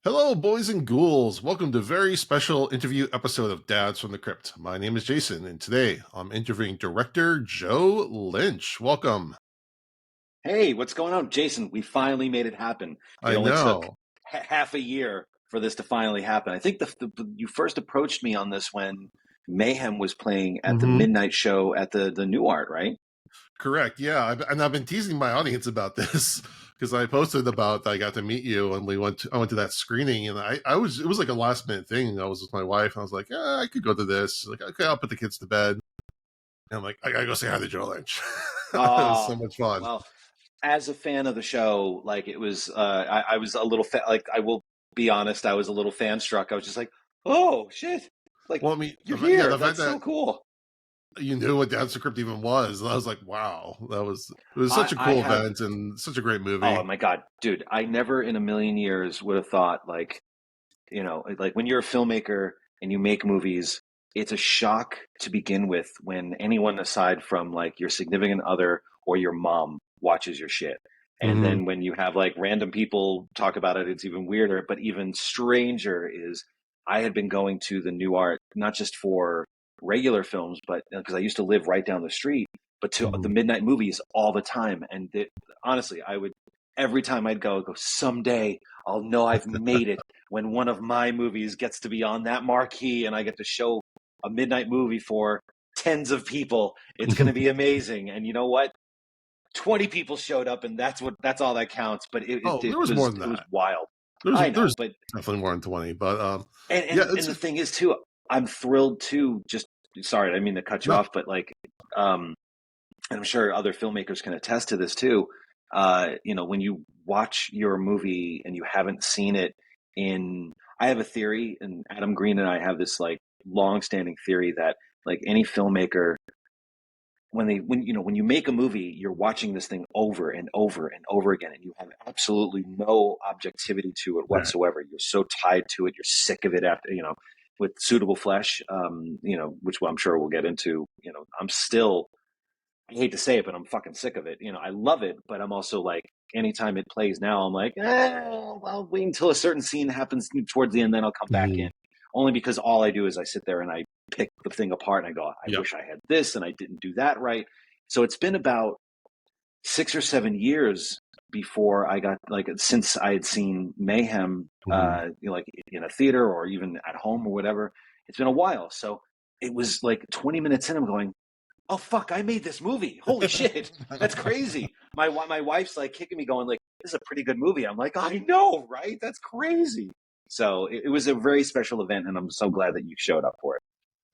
Hello, boys and ghouls. Welcome to a very special interview episode of Dads from the Crypt. My name is Jason, and today I'm interviewing director Joe Lynch. Welcome. Hey, what's going on, Jason? We finally made it happen. It I only took know. half a year for this to finally happen. I think you first approached me on this when Mayhem was playing at the hmm midnight show at the New Art, right? Correct. Yeah, and I've been teasing my audience about this because I posted about I got to meet you, and I went to that screening, and I was it was like a last minute thing. I was with my wife, and I was like, yeah, I could go to this. Like, okay, I'll put the kids to bed. And I'm like, I gotta go say hi to Joe Lynch. It was so Oh, much fun. well, as a fan of the show, like it was, I was a little like I will be honest, I was a little fan struck. I was just like, oh shit, like Well, I mean, you're yeah, here. the fact That's that so cool. you knew what Dad's Crypt even was. And I was like, wow, it was such a I cool have. event and such a great Oh movie. my God, dude! I never in a million years would have thought like when you're a filmmaker and you make movies, it's a shock to begin with when anyone aside from like your significant other or your mom watches your shit. And hmm then when you have like random people talk about it, it's even weirder. But even stranger is I had been going to the New Art, not just for regular films, but because I used to live right down the street, but to the hmm midnight movies all the time. And honestly, I would, every time I'd go, someday I'll know I've made it when one of my movies gets to be on that marquee and I get to show a midnight movie for tens of people. It's going to be amazing. And you know what? 20 people showed up, and that's all that counts. But it, it, Oh, it there was more was than it was that. wild. I There know, was but definitely more than 20, but yeah, and the thing is too, I'm thrilled too. Just sorry, I didn't mean to cut you no, off, but like, um, and I'm sure other filmmakers can attest to this too. When you watch your movie and you haven't seen it I have a theory, and Adam Green and I have this like long-standing theory that like any filmmaker, when you make a movie, you're watching this thing over and over and over again, and you have absolutely no objectivity to it right. whatsoever. You're so tied to it, you're sick of it after with Suitable Flesh, which I'm sure we'll get into. I'm still I hate to say it, but I'm fucking sick of it. I love it, but I'm also like, anytime it plays now, I'm like, I'll wait until a certain scene happens towards the end, then I'll come back in. hmm Only because all I do is I sit there and I pick the thing apart and I go, I Yep. wish I had this and I didn't do that right. So it's been about 6 or 7 years before I got like since I had seen Mayhem, hmm like in a theater or even at home or whatever. It's been a while, so it was like 20 minutes in. I'm going, oh fuck, I made this movie, holy shit, that's crazy. My wife's like kicking me going like, this is a pretty good movie. I'm like, I know, right? That's crazy. So it was a very special event, and I'm so glad that you showed up for it.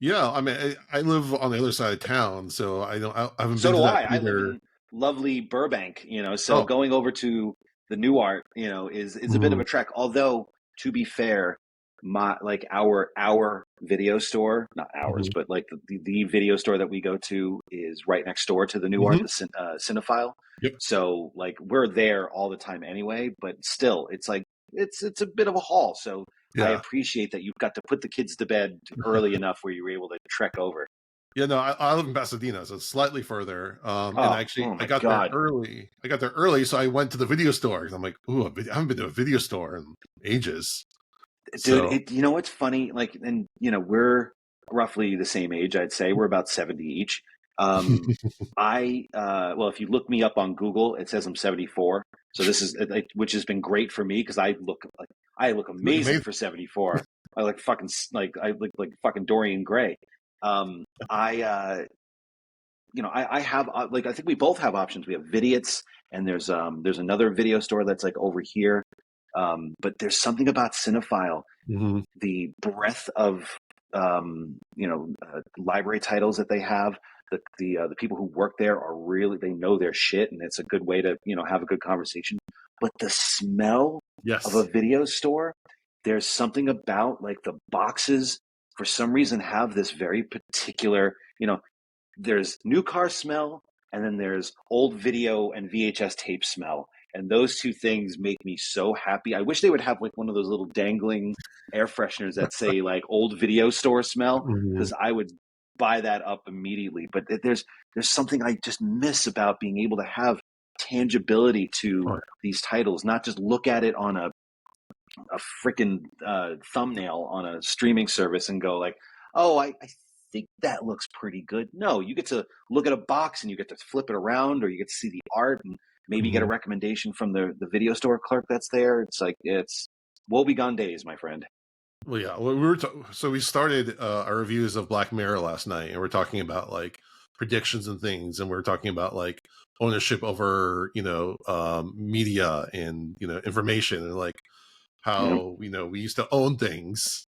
Yeah, I mean, I live on the other side of town, so I haven't So been to do that I live theater. in lovely Burbank, so Oh, going over to the New Art, is a bit of mhm, a trek. Although, to be fair, my like our video store, not ours, mhm, but like the video store that we go to is right next door to the New Art, mhm. the Cinephile. Yep. So like we're there all the time anyway, but still, it's like it's a bit of a haul. So I Yeah. appreciate that you've got to put the kids to bed early enough where you were able to trek over. Yeah, no, I live in Pasadena, so it's slightly further. And actually, Oh my God. I got there early, so I went to the video store. I'm like, ooh, I haven't been to a video store in ages. Dude, So, you know what's funny? Like, and we're roughly the same age, I'd say. We're about 70 each. Um, well, if you look me up on Google, it says I'm 74. So this is like, which has been great for me because I look look amazing amazing. for 74. I look like fucking Dorian Gray. I have like I think we both have options. We have Vidiots, and there's another video store that's like over here. But there's something about Cinephile, Mhm. the breadth of library titles that they have. The people who work there are really, they know their shit, and it's a good way to have a good conversation. But the smell of a Yes. video store, there's something about like the boxes for some reason have this very particular, there's new car smell, and then there's old video and VHS tape smell. And those two things make me so happy. I wish they would have like one of those little dangling air fresheners that say like old video store smell, Mhm. because I would buy that up immediately. But there's something I just miss about being able to have tangibility to Oh, these titles, not just look at it on a a freaking thumbnail on a streaming service and go like, oh, I think that looks pretty good. No, you get to look at a box and you get to flip it around, or you get to see the art and maybe get a Mhm. recommendation from the video store clerk that's there. It's like, it's woebegone days, my friend. Well, yeah, well, so we started our reviews of Black Mirror last night, and we're talking about like predictions and things, and we're talking about like ownership over media and information, and like Yeah. how we used to own things,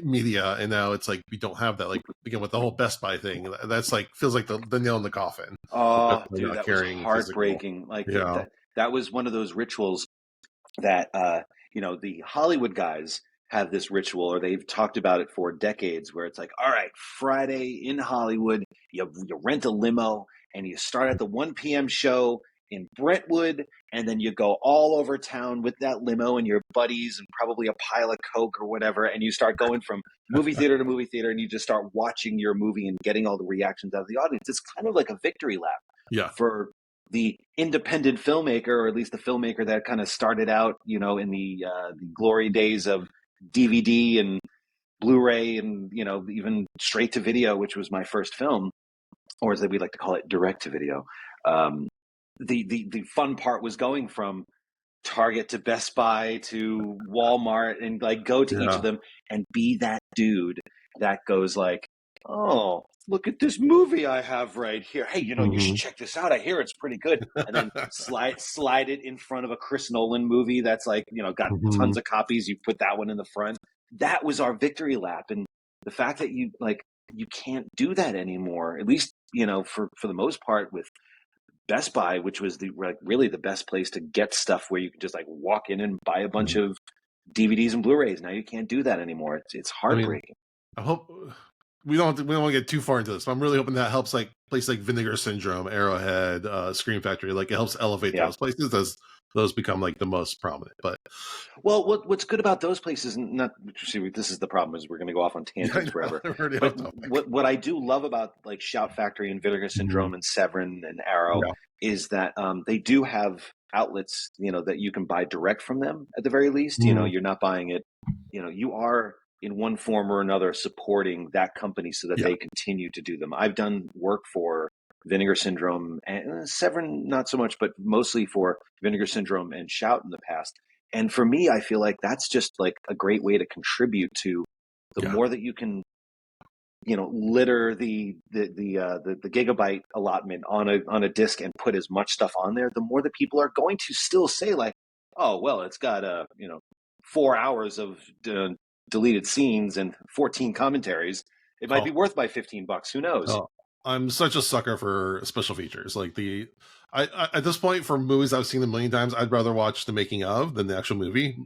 media, and now it's like we don't have that. Like again with the whole Best Buy thing, that's like feels like the nail in the coffin. With Best Oh, Buy dude, not that was carrying physical. heartbreaking. Like Yeah. that was one of those rituals that the Hollywood guys have this ritual, or they've talked about it for decades, where it's like, all right, Friday in Hollywood, you rent a limo and you start at the 1 p.m. show in Brentwood, and then you go all over town with that limo and your buddies and probably a pile of Coke or whatever, and you start going from movie theater to movie theater, and you just start watching your movie and getting all the reactions out of the audience. It's kind of like a victory lap Yeah. for the independent filmmaker, or at least the filmmaker that kind of started out, in the glory days of DVD and Blu-ray, and even straight to video, which was my first film, or as we like to call it, direct to video. Um, the fun part was going from Target to Best Buy to Walmart, and like go to each of Yeah. them and be that dude that goes like, oh, look at this movie I have right here. Hey, you should Hmm. check this out. I hear it's pretty good. And then slide it in front of a Chris Nolan movie that's like, got Hmm. tons of copies. You put that one in the front. That was our victory lap. And the fact that you can't do that anymore, at least, for the most part, with Best Buy, which was really the best place to get stuff, where you could just like walk in and buy a bunch of DVDs and Blu-rays. Now you can't do that anymore. It's I mean, heartbreaking. I hope we don't want to get too far into this, but I'm really hoping that helps like places like Vinegar Syndrome, Arrowhead, Scream Factory. Like it helps elevate Yeah. those places as those become like the most prominent. But Well, what's good about those places? Not see, this is the problem, is we're going to go off on yeah, I tangents know forever. we're already But off topic. what I do love about like Shout Factory and Vinegar Mhm. Syndrome and Severin and Arrow Yeah. is that they do have outlets, that you can buy direct from them at the very least. Mhm. You're not buying it. You are in one form or another supporting that company so that Yeah. they continue to do them. I've done work for Vinegar Syndrome and Severin, not so much, but mostly for Vinegar Syndrome and Shout in the past. And for me, I feel like that's just like a great way to contribute to the Yeah. more that you can, litter the gigabyte allotment on a disc and put as much stuff on there, the more that people are going to still say like, oh, well, it's got 4 hours of deleted scenes and 14 commentaries. It might be Oh, worth my $15. Who knows? oh, I'm such a sucker for special features. Like I at this point for movies I've seen a million times, I'd rather watch the making of than the actual movie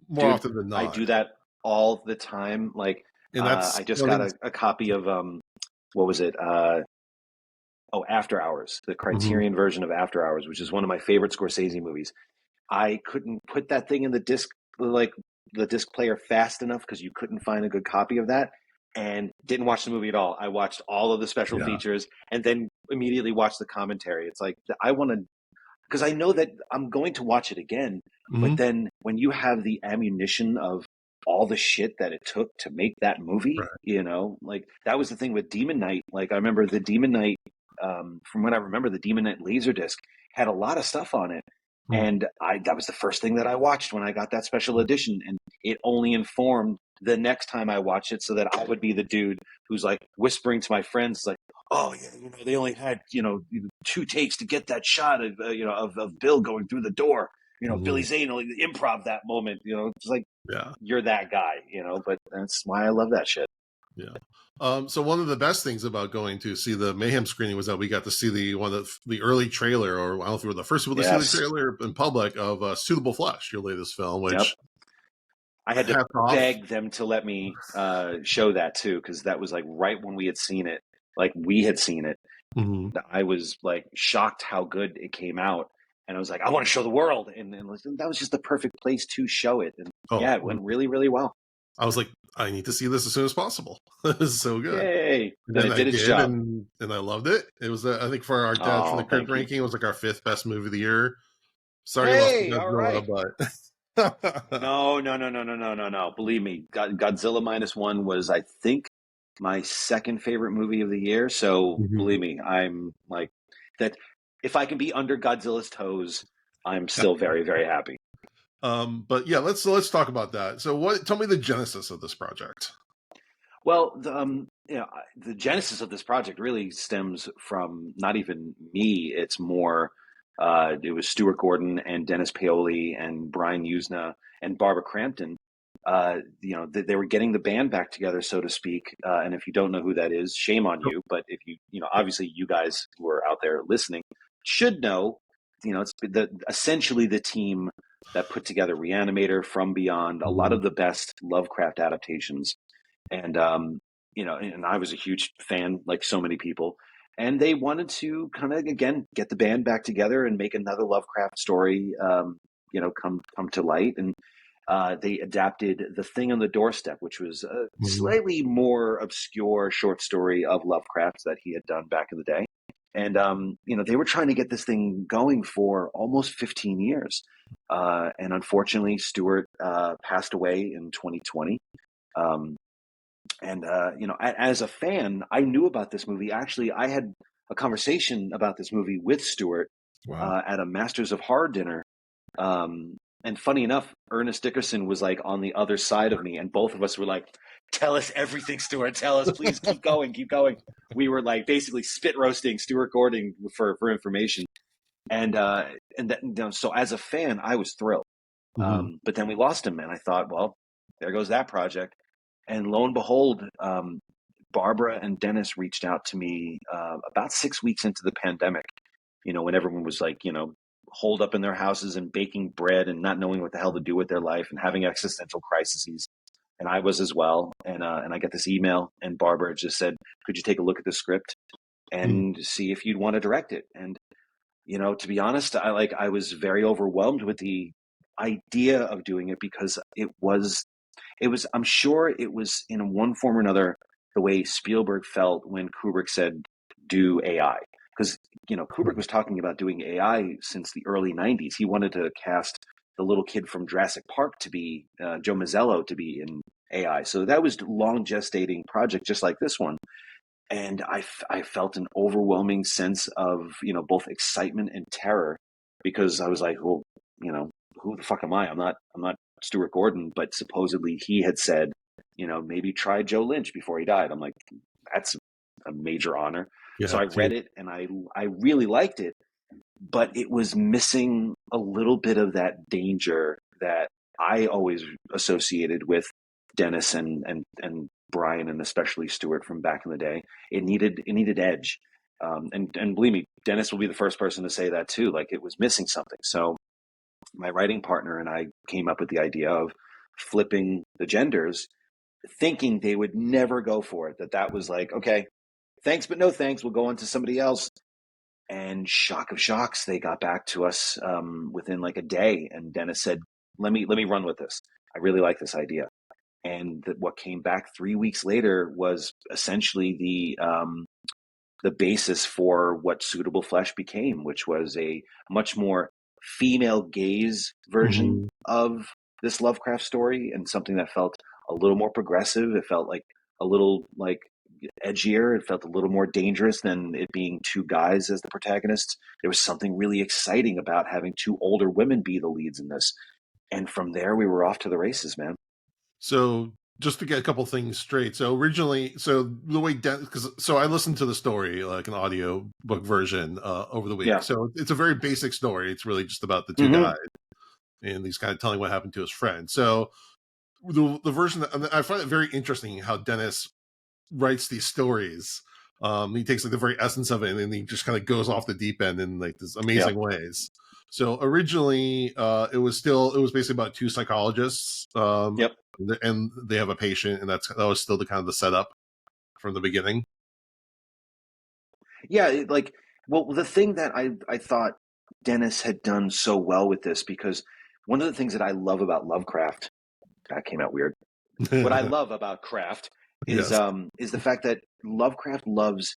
more Dude, often than I not. do that all the time. Like, And that's I just one of got the things. a copy of what was it? After Hours, the Mhm. Criterion version of After Hours, which is one of my favorite Scorsese movies. I couldn't put that thing in like the disc player fast enough, because you couldn't find a good copy of that, and didn't watch the movie at all. I watched all of the special Yeah. features and then immediately watched the commentary. It's like, I want to, because I know that I'm going to watch it again. But Mhm. then when you have the ammunition of all the shit that it took to make that movie, Right. like that was the thing with Demon Knight. Like I remember the Demon Knight, from what I remember, the Demon Knight Laserdisc had a lot of stuff on it. Mhm. And that was the first thing that I watched when I got that special edition. And it only informed the next time I watched it, so that I would be the dude who's like whispering to my friends, like, oh yeah, they only had 2 takes to get that shot of of Bill going through the door. Billy Mhm. Zane only improv that moment. It's like, Yeah. you're that guy. But that's why I love that shit. Yeah. So one of the best things about going to see the Mayhem screening was that we got to see the early trailer, or I don't know if we were the first people to see the Yes. trailer in public of Suitable Flesh, your latest film, Yep. which I had to hats off. beg them to let me show that too, because that was like right when we had seen it. Like we had seen it. Mhm. I was like shocked how good it came out. And I was like, I want to show the world. And that was just the perfect place to show it. And yeah, Oh, it went really, really well. I was like, I need to see this as soon as possible. It was so good. Yay. And Then then it I did its did, job. and I loved it. It was, I think, for our Dad from the Oh, Crypt thank you. ranking, it was like our fifth best movie of the year. Sorry, you lost to Hey, all Godzilla, right. but No, no, no, no, no, no, no, no. Believe me, Godzilla minus one was, I think, my second favorite movie of the year. So Mhm. believe me, I'm like that. If I can be under Godzilla's toes, I'm still very, very happy. But yeah, let's talk about that. So, what? Tell me the genesis of this project. Well, the genesis of this project really stems from not even me. It's more, it was Stuart Gordon and Dennis Paoli and Brian Usna and Barbara Crampton. They were getting the band back together, so to speak. And if you don't know who that is, shame on you. But if obviously you guys who are out there listening should know. It's essentially the team that put together Reanimator, From Beyond, a lot Mhm. of the best Lovecraft adaptations, and and I was a huge fan, like so many people, and they wanted to kind of again get the band back together and make another Lovecraft story, come to light. And they adapted The Thing on the Doorstep, which was a Mhm. slightly more obscure short story of Lovecraft that he had done back in the day. And they were trying to get this thing going for almost 15 years, and unfortunately Stewart passed away in 2020. um, and as a fan, I knew about this movie. Actually, I had a conversation about this movie with Stuart Wow. at a Masters of Horror dinner. And funny enough, Ernest Dickerson was like on the other side of me, and both of us were like, "Tell us everything, Stuart. Tell us, please. Keep going, keep going." We were like basically spit roasting Stuart Gordon for information, and so as a fan, I was thrilled. Mhm. But then we lost him, and I thought, well, there goes that project. And lo and behold, Barbara and Dennis reached out to me about 6 weeks into the pandemic. When everyone was like, holed up in their houses and baking bread and not knowing what the hell to do with their life and having existential crises. And I was as well. And I got this email, and Barbara just said, "Could you take a look at the script Mhm. and see if you'd want to direct it?" And to be honest, I was very overwhelmed with the idea of doing it, because it was I'm sure it was in one form or another the way Spielberg felt when Kubrick said do AI. Because Kubrick was talking about doing AI since the early 90s. He wanted to cast the little kid from Jurassic Park to be Joe Mazzello to be in AI. So that was a long gestating project, just like this one. And I felt an overwhelming sense of both excitement and terror, because I was like, well, who the fuck am I? I'm not Stuart Gordon, but supposedly he had said, maybe try Joe Lynch before he died. I'm like, that's a major honor. So Yeah. I See. read it, and I really liked it, but it was missing a little bit of that danger that I always associated with Dennis and Brian, and especially Stewart from back in the day. It needed edge, and believe me, Dennis will be the first person to say that too. Like, it was missing something. So my writing partner and I came up with the idea of flipping the genders, thinking they would never go for it. That was like, okay, thanks, but no thanks. We'll go on to somebody else. And shock of shocks, they got back to us within like a day, and Dennis said, "Let me run with this. I really like this idea." And what came back 3 weeks later was essentially the basis for what Suitable Flesh became, which was a much more female gaze version Mhm. of this Lovecraft story, and something that felt a little more progressive. It felt like a little like edgier. It felt a little more dangerous than it being two guys as the protagonists. There was something really exciting about having two older women be the leads in this. And from there, we were off to the races, man. So just to get a couple things straight. So originally, so the way because so I listened to the story like an audio book version over the week. Yeah. So it's a very basic story. It's really just about the two guys Mm-hmm. and he's kind of telling what happened to his friend. So the version that, and I find it very interesting how Dennis writes these stories. He takes like the very essence of it and then he just kind of goes off the deep end in like this amazing Yep. ways. So originally, it was basically about two psychologists, Yep. and they have a patient, and that was still the kind of the setup from the beginning. Yeah. Well, the thing that I thought Dennis had done so well with this, because one of the things that I love about Lovecraft, that came out weird. What I love about Craft Yes. is the fact that Lovecraft loves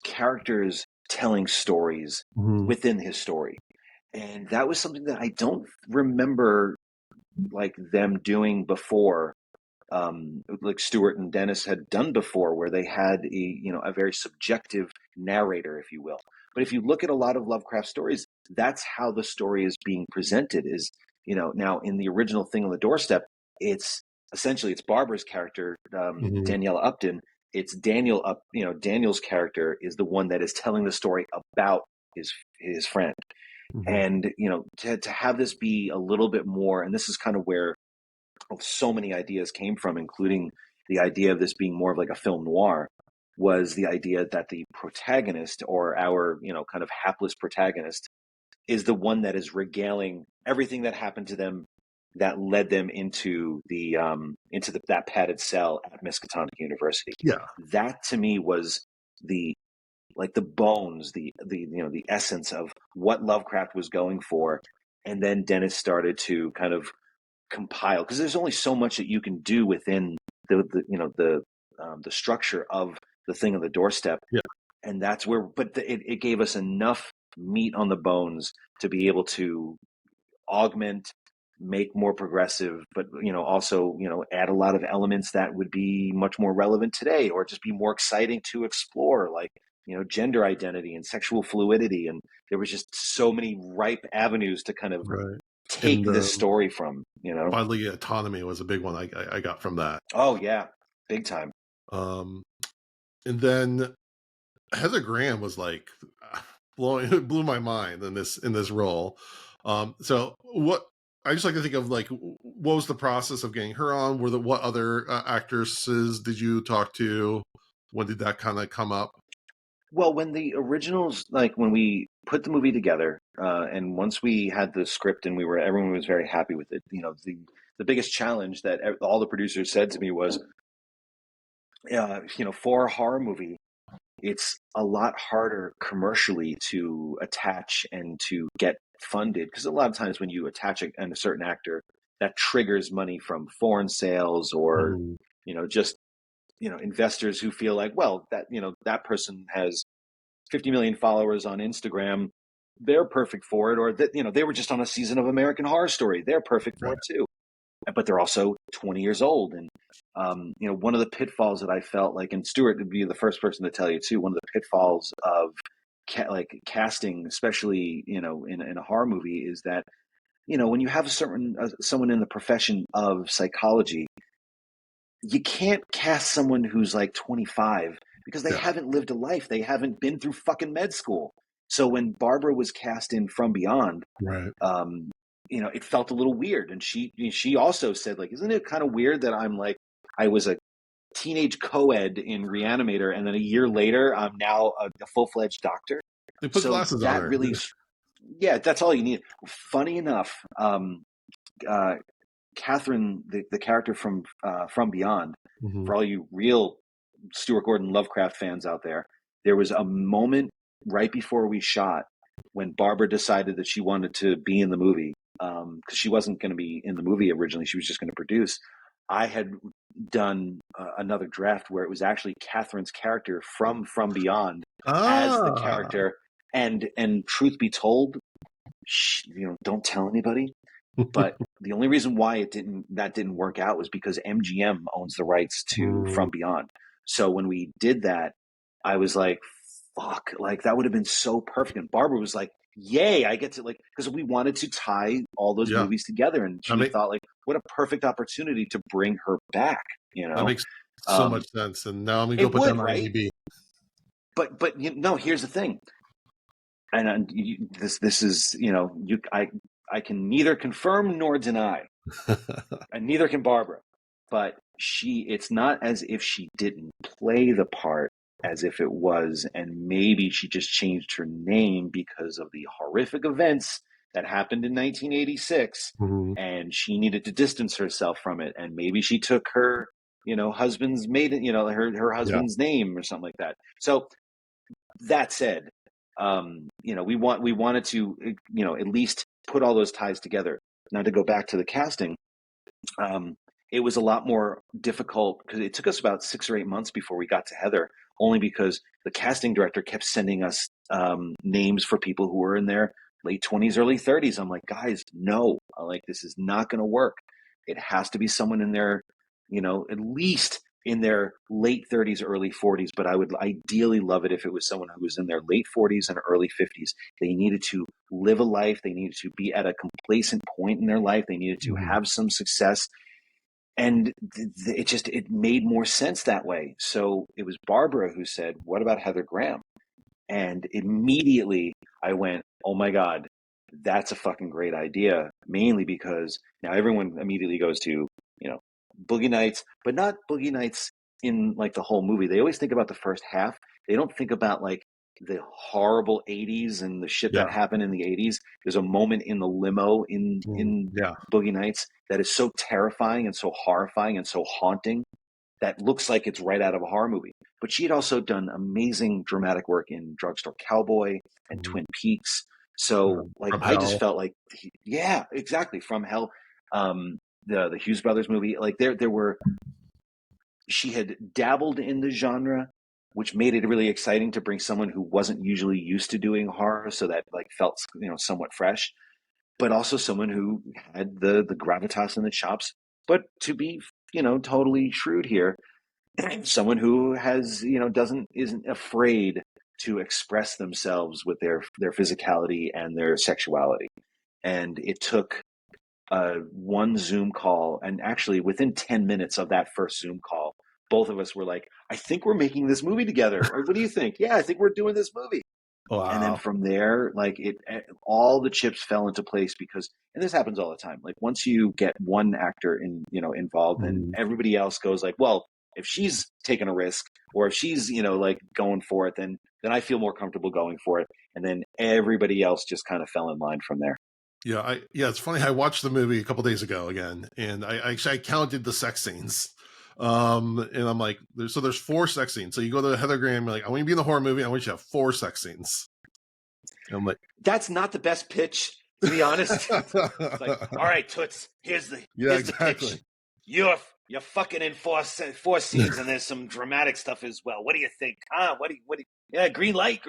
characters telling stories Mhm. within his story. And that was something that I don't remember like them doing before, like Stewart and Dennis had done before, where they had a very subjective narrator, if you will. But if you look at a lot of Lovecraft stories, that's how the story is being presented. Is now in the original Thing on the Doorstep, it's essentially it's Barbara's character, Mm-hmm. Daniela Upton. It's Daniel's character is the one that is telling the story about his friend. Mm-hmm. And to have this be a little bit more, and this is kind of where so many ideas came from, including the idea of this being more of like a film noir, was the idea that the protagonist, or our kind of hapless protagonist, is the one that is regaling everything that happened to them that led them into that padded cell at Miskatonic University. Yeah. That to me was the the bones, the essence of what Lovecraft was going for. And then Dennis started to kind of compile, because there's only so much that you can do within the structure of the Thing on the Doorstep. Yeah. And that's where, but it gave us enough meat on the bones to be able to augment, make more progressive, but also add a lot of elements that would be much more relevant today, or just be more exciting to explore, like gender identity and sexual fluidity. And there was just so many ripe avenues to kind of Right. take And this story from. bodily autonomy was a big one I got from that. Oh yeah, big time. Um, and then Heather Graham was like blew my mind in this role. So what I just like to think of, like, what was the process of getting her on? What other actresses did you talk to? When did that kind of come up? Well, when the originals, like when we put the movie together, and once we had the script and everyone was very happy with it, the biggest challenge that all the producers said to me was, for a horror movie, it's a lot harder commercially to attach and to get funded, because a lot of times when you attach a certain actor, that triggers money from foreign sales, or Mhm. just investors who feel like, well, that that person has 50 million followers on Instagram, they're perfect for it. Or that they were just on a season of American Horror Story, they're perfect for Right. it too. But they're also 20 years old. And one of the pitfalls that I felt like, and Stuart would be the first person to tell you too, one of the pitfalls of casting, especially in a horror movie, is that when you have someone in the profession of psychology, you can't cast someone who's like 25, because they Yeah. haven't lived a life. They haven't been through fucking med school. So when Barbara was cast in From Beyond, Right. um, it felt a little weird. And she also said, like, isn't it kind of weird that I was a teenage co-ed in Reanimator, and then a year later I'm now a full-fledged doctor. They put So glasses on that her. really, yeah, that's all you need. Funny enough, uh, Catherine, the character from Beyond, Mhm. for all you real Stuart Gordon Lovecraft fans out there was a moment right before we shot when Barbara decided that she wanted to be in the movie, because she wasn't going to be in the movie originally. She was just going to produce. I had done another draft where it was actually Catherine's character from Beyond as the Ah. character. And truth be told, don't tell anybody. But the only reason why that didn't work out was because MGM owns the rights to Mm, From Beyond. So when we did that, I was like, fuck, like that would have been so perfect. And Barbara was like, yay, I get to, like, because we wanted to tie all those yeah. movies together. And That we make thought, like, what a perfect opportunity to bring her back, that makes so much Um, sense. And now I'm gonna go it put that would, on right? IMDb. But here's the thing. And this is, I can neither confirm nor deny, and neither can Barbara. But it's not as if she didn't play the part as if it was, and maybe she just changed her name because of the horrific events that happened in 1986, Mhm. and she needed to distance herself from it, and maybe she took her, husband's maiden, her Yeah. husband's name or something like that. So that said, we wanted to, at least put all those ties together. Now to go back to the casting, um, it was a lot more difficult because it took us about 6 or 8 months before we got to Heather, only because the casting director kept sending us names for people who were in their late 20s, early 30s. I'm like, guys, no, like this is not going to work. It has to be someone in their, at least in their late 30s, early 40s. But I would ideally love it if it was someone who was in their late 40s and early 50s. They needed to live a life. They needed to be at a complacent point in their life. They needed to have some success. And it made more sense that way. So it was Barbara who said, what about Heather Graham? And immediately I went, oh my God, that's a fucking great idea. Mainly because now everyone immediately goes to, Boogie Nights, but not Boogie Nights in like the whole movie. They always think about the first half. They don't think about like the horrible 80s and the shit that happened in the 80s. There's a moment in the limo in Boogie Nights that is so terrifying and so horrifying and so haunting that looks like it's right out of a horror movie. But she had also done amazing dramatic work in Drugstore Cowboy and Twin Peaks. So like I just felt like, yeah, exactly. From Hell, the Hughes Brothers movie, like there were, she had dabbled in the genre, which made it really exciting to bring someone who wasn't usually used to doing horror, so that like felt somewhat fresh, but also someone who had the gravitas and the chops. But to be totally shrewd here, someone who has isn't afraid to express themselves with their physicality and their sexuality. And it took one Zoom call, and actually within 10 minutes of that first Zoom call, both of us were like, I think we're making this movie together. Or what do you think? Yeah, I think we're doing this movie. Wow. And then from there, like all the chips fell into place, because, and this happens all the time. Like once you get one actor involved, then everybody else goes like, well, if she's taking a risk, or if she's, like going for it, then I feel more comfortable going for it. And then everybody else just kind of fell in line from there. Yeah, it's funny. I watched the movie a couple days ago again, and I counted the sex scenes. And I'm like, there's 4 sex scenes. So you go to Heather Graham, you're like, I want you to be in the horror movie. I want you to have 4 sex scenes. And I'm like, that's not the best pitch, to be honest. It's like, all right, Toots, here's the pitch. You're fucking in 4 scenes, and there's some dramatic stuff as well. What do you think? What do you? Yeah, green light.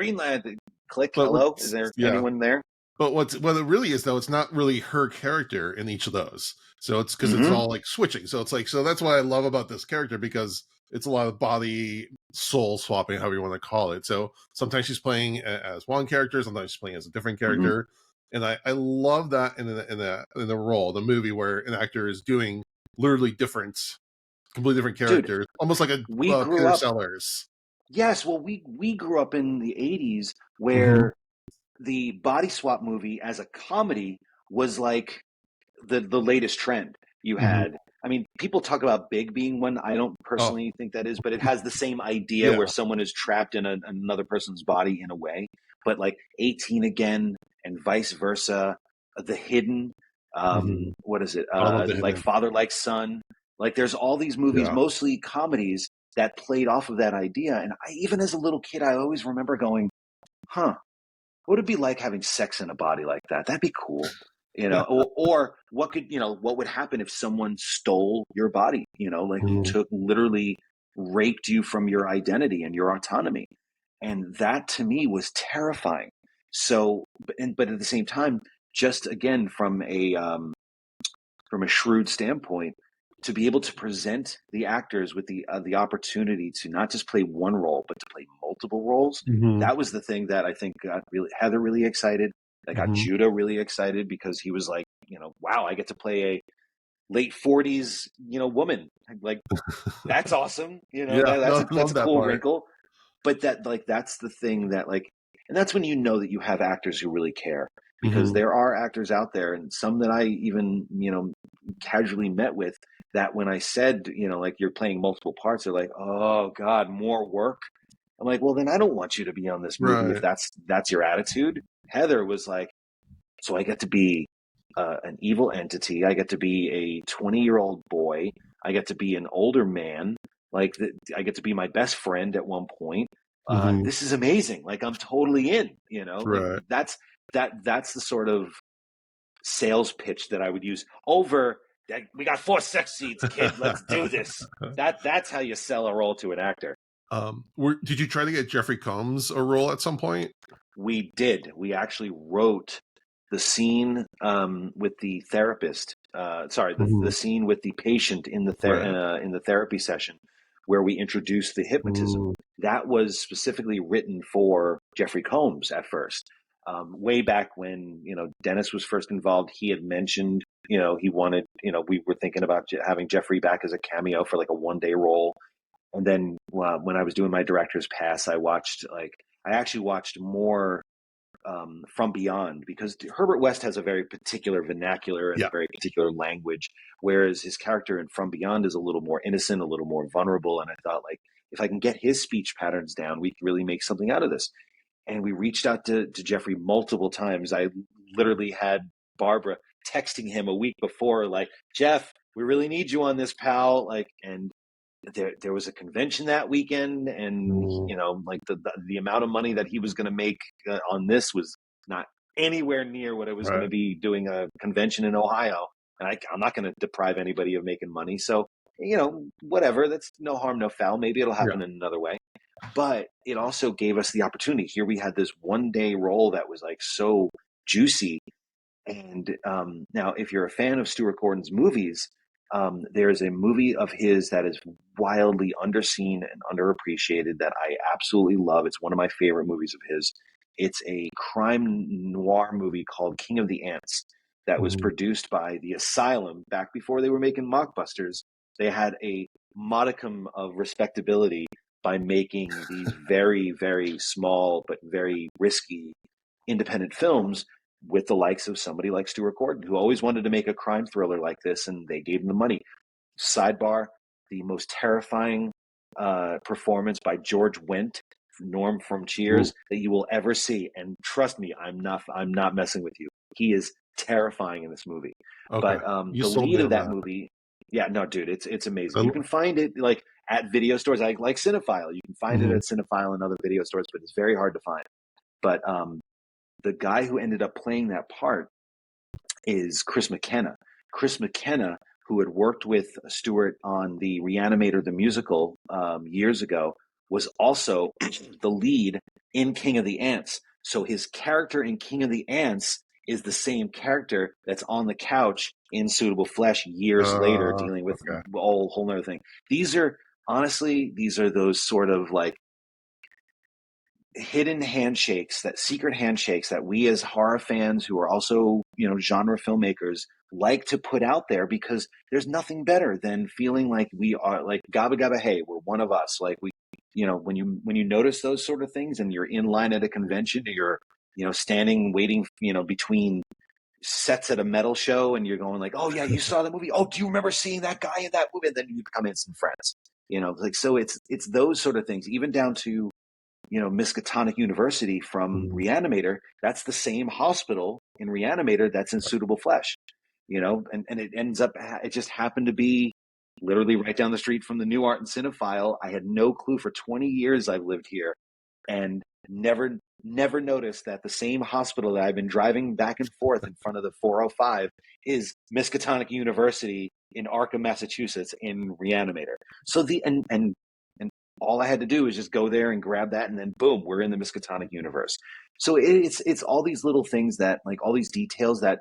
Click. Hello, is there anyone there? But what it really is, though, it's not really her character in each of those. So it's because it's all like switching. So it's like, so that's what I love about this character, because it's a lot of body soul swapping, however you want to call it. So sometimes she's playing as one character, sometimes she's playing as a different character. And I love that in the role, the movie, where an actor is doing literally completely different characters. Dude, almost like Peter Sellers. Yes. Well, we grew up in the 80s where the body swap movie as a comedy was like the latest trend. You had, I mean, people talk about Big being one. I don't personally think that is, but it has the same idea where someone is trapped in another person's body in a way. But like 18 Again and vice versa, The Hidden, what is it? Like Father Like Son. Like there's all these movies, mostly comedies, that played off of that idea. And even as a little kid, I always remember going, what would it be like having sex in a body like that? That'd be cool. Or what could, what would happen if someone stole your body, like literally raped you from your identity and your autonomy. And that to me was terrifying. So, but at the same time, just again, from a shrewd standpoint, to be able to present the actors with the opportunity to not just play one role, but to play multiple roles. That was the thing that I think got Heather really excited. That got Judah really excited, because he was like, wow, I get to play a late 40s, woman. Like, that's awesome. That's a cool wrinkle. But that's the thing that and that's when that you have actors who really care, because there are actors out there, and some that I even, casually met with, that when I said, you're playing multiple parts, they're like, oh God, more work. I'm like, well, then I don't want you to be on this movie if that's your attitude. Heather was like, so I get to be an evil entity. I get to be a 20-year-old boy. I get to be an older man. I get to be my best friend at one point. This is amazing. Like, I'm totally in, like, that's the sort of sales pitch that I would use over that. We got 4 sex scenes, kid. Let's do this. That's how you sell a role to an actor. Did you try to get Jeffrey Combs a role at some point? We did. We actually wrote the scene with the therapist. The Mhm. scene with the patient Right. in the therapy session where we introduce the hypnotism. Mm. That was specifically written for Jeffrey Combs at first. Way back when Dennis was first involved, he had mentioned he wanted we were thinking about having Jeffrey back as a cameo for like a 1-day role. And then when I was doing my director's pass, I actually watched more From Beyond, because Herbert West has a very particular vernacular and a Yeah. very particular language, whereas his character in From Beyond is a little more innocent, a little more vulnerable. And I thought, like, if I can get his speech patterns down, we can really make something out of this. And we reached out to Jeffrey multiple times. I literally had Barbara texting him a week before, like, Jeff, we really need you on this, pal. Like, and there was a convention that weekend, and Mm. like the amount of money that he was going to make on this was not anywhere near what it was going to Right. be doing a convention in Ohio. And I'm not going to deprive anybody of making money. So, whatever, that's no harm, no foul. Maybe it'll Yeah. happen in another way. But it also gave us the opportunity. Here we had this 1-day role that was like so juicy. And now, if you're a fan of Stuart Gordon's movies, there's a movie of his that is wildly underseen and underappreciated that I absolutely love. It's one of my favorite movies of his. It's a crime noir movie called King of the Ants that was Mhm. produced by the Asylum back before they were making mockbusters. They had a modicum of respectability by making these very, very small but very risky independent films with the likes of somebody like Stuart Gordon, who always wanted to make a crime thriller like this, and they gave him the money. Sidebar: the most terrifying performance by George Wendt, Norm from Ooh. Cheers, that you will ever see. And trust me, I'm not messing with you. He is terrifying in this movie. Okay. But You the sold me lead of on that that. movie, yeah, no, dude, it's amazing. You So can find it like at video stores, like Cinephile. You can find it mhm. at Cinephile and other video stores, but it's very hard to find. But the guy who ended up playing that part is Chris McKenna. Chris McKenna, who had worked with Stewart on the Reanimator the musical years ago, was also the lead in King of the Ants. So his character in King of the Ants is the same character that's on the couch in Suitable Flesh years later, dealing with Okay. a whole other thing. These are those sort of like hidden handshakes, that secret handshakes that we as horror fans who are also, genre filmmakers like to put out there, because there's nothing better than feeling like we are like gabba gabba, hey, we're one of us. Like we, when you notice those sort of things and you're in line at a convention, or you're, standing waiting, between sets at a metal show, and you're going like, oh yeah, you saw the movie. Oh, do you remember seeing that guy in that movie? And then you become instant friends, like, so it's those sort of things, even down to Miskatonic University from Mhm. Reanimator. That's the same hospital in Reanimator that's in Suitable Flesh, and it ends up, it just happened to be literally right down the street from the New Art and Cinephile. I had no clue. For 20 years I've lived here, and never noticed that the same hospital that I've been driving back and forth in front of the 405 is Miskatonic University in Arkham, Massachusetts, in Reanimator. So and all I had to do is just go there and grab that, and then boom, we're in the Miskatonic universe. So it's all these little things, that like all these details, that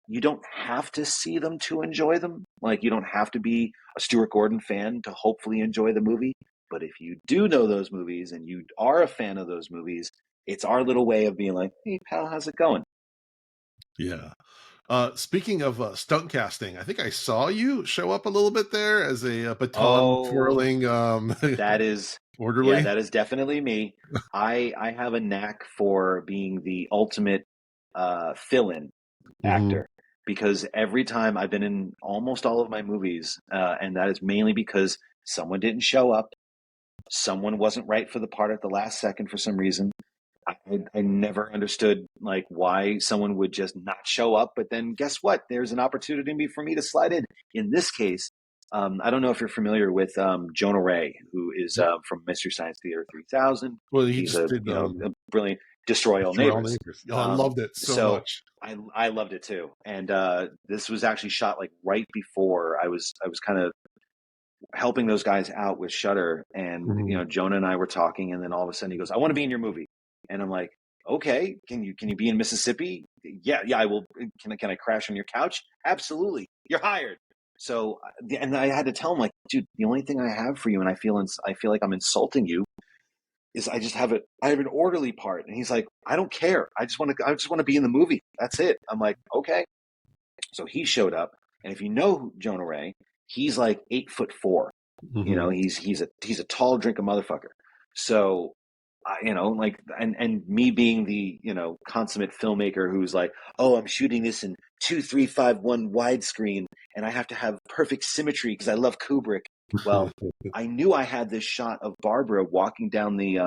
you don't have to see them to enjoy them. Like, you don't have to be a Stuart Gordon fan to hopefully enjoy the movie. But if you do know those movies and you are a fan of those movies, it's our little way of being like, hey, pal, how's it going? Yeah. Speaking of stunt casting, I think I saw you show up a little bit there as a, baton Oh, twirling that is, yeah, orderly. that is definitely me. I have a knack for being the ultimate fill-in Mhm. actor, because every time I've been in almost all of my movies, and that is mainly because someone didn't show up, someone wasn't right for the part at the last second for some reason. I never understood like why someone would just not show up, but then guess what? There's an opportunity for me to slide in. In this case, I don't know if you're familiar with Jonah Ray, who is Yep. from Mystery Science Theater 3000. Well, he He's just did a brilliant Destroy All Destroy All Neighbors. Neighbors. Oh, I loved it so So much. I loved it too, and this was actually shot like right before I was kind of helping those guys out with Shudder, and Mhm. Jonah and I were talking, and then all of a sudden he goes, "I want to be in your movie," and I'm like, okay, can you be in Mississippi? Yeah, I will. Can I crash on your couch? Absolutely, you're hired. So, and I had to tell him, like, dude, the only thing I have for you, and I feel like I'm insulting you, is I have an orderly part. And he's like, I don't care. I just want to be in the movie. That's it. I'm like, okay. So he showed up, and if you know Jonah Ray, he's like 8'4". You know, Mm-hmm. he's a tall drink of motherfucker. So, like, and me being the consummate filmmaker who's like, oh, I'm shooting this in 2.351 widescreen, and I have to have perfect symmetry because I love Kubrick. Well, I knew I had this shot of Barbara walking down the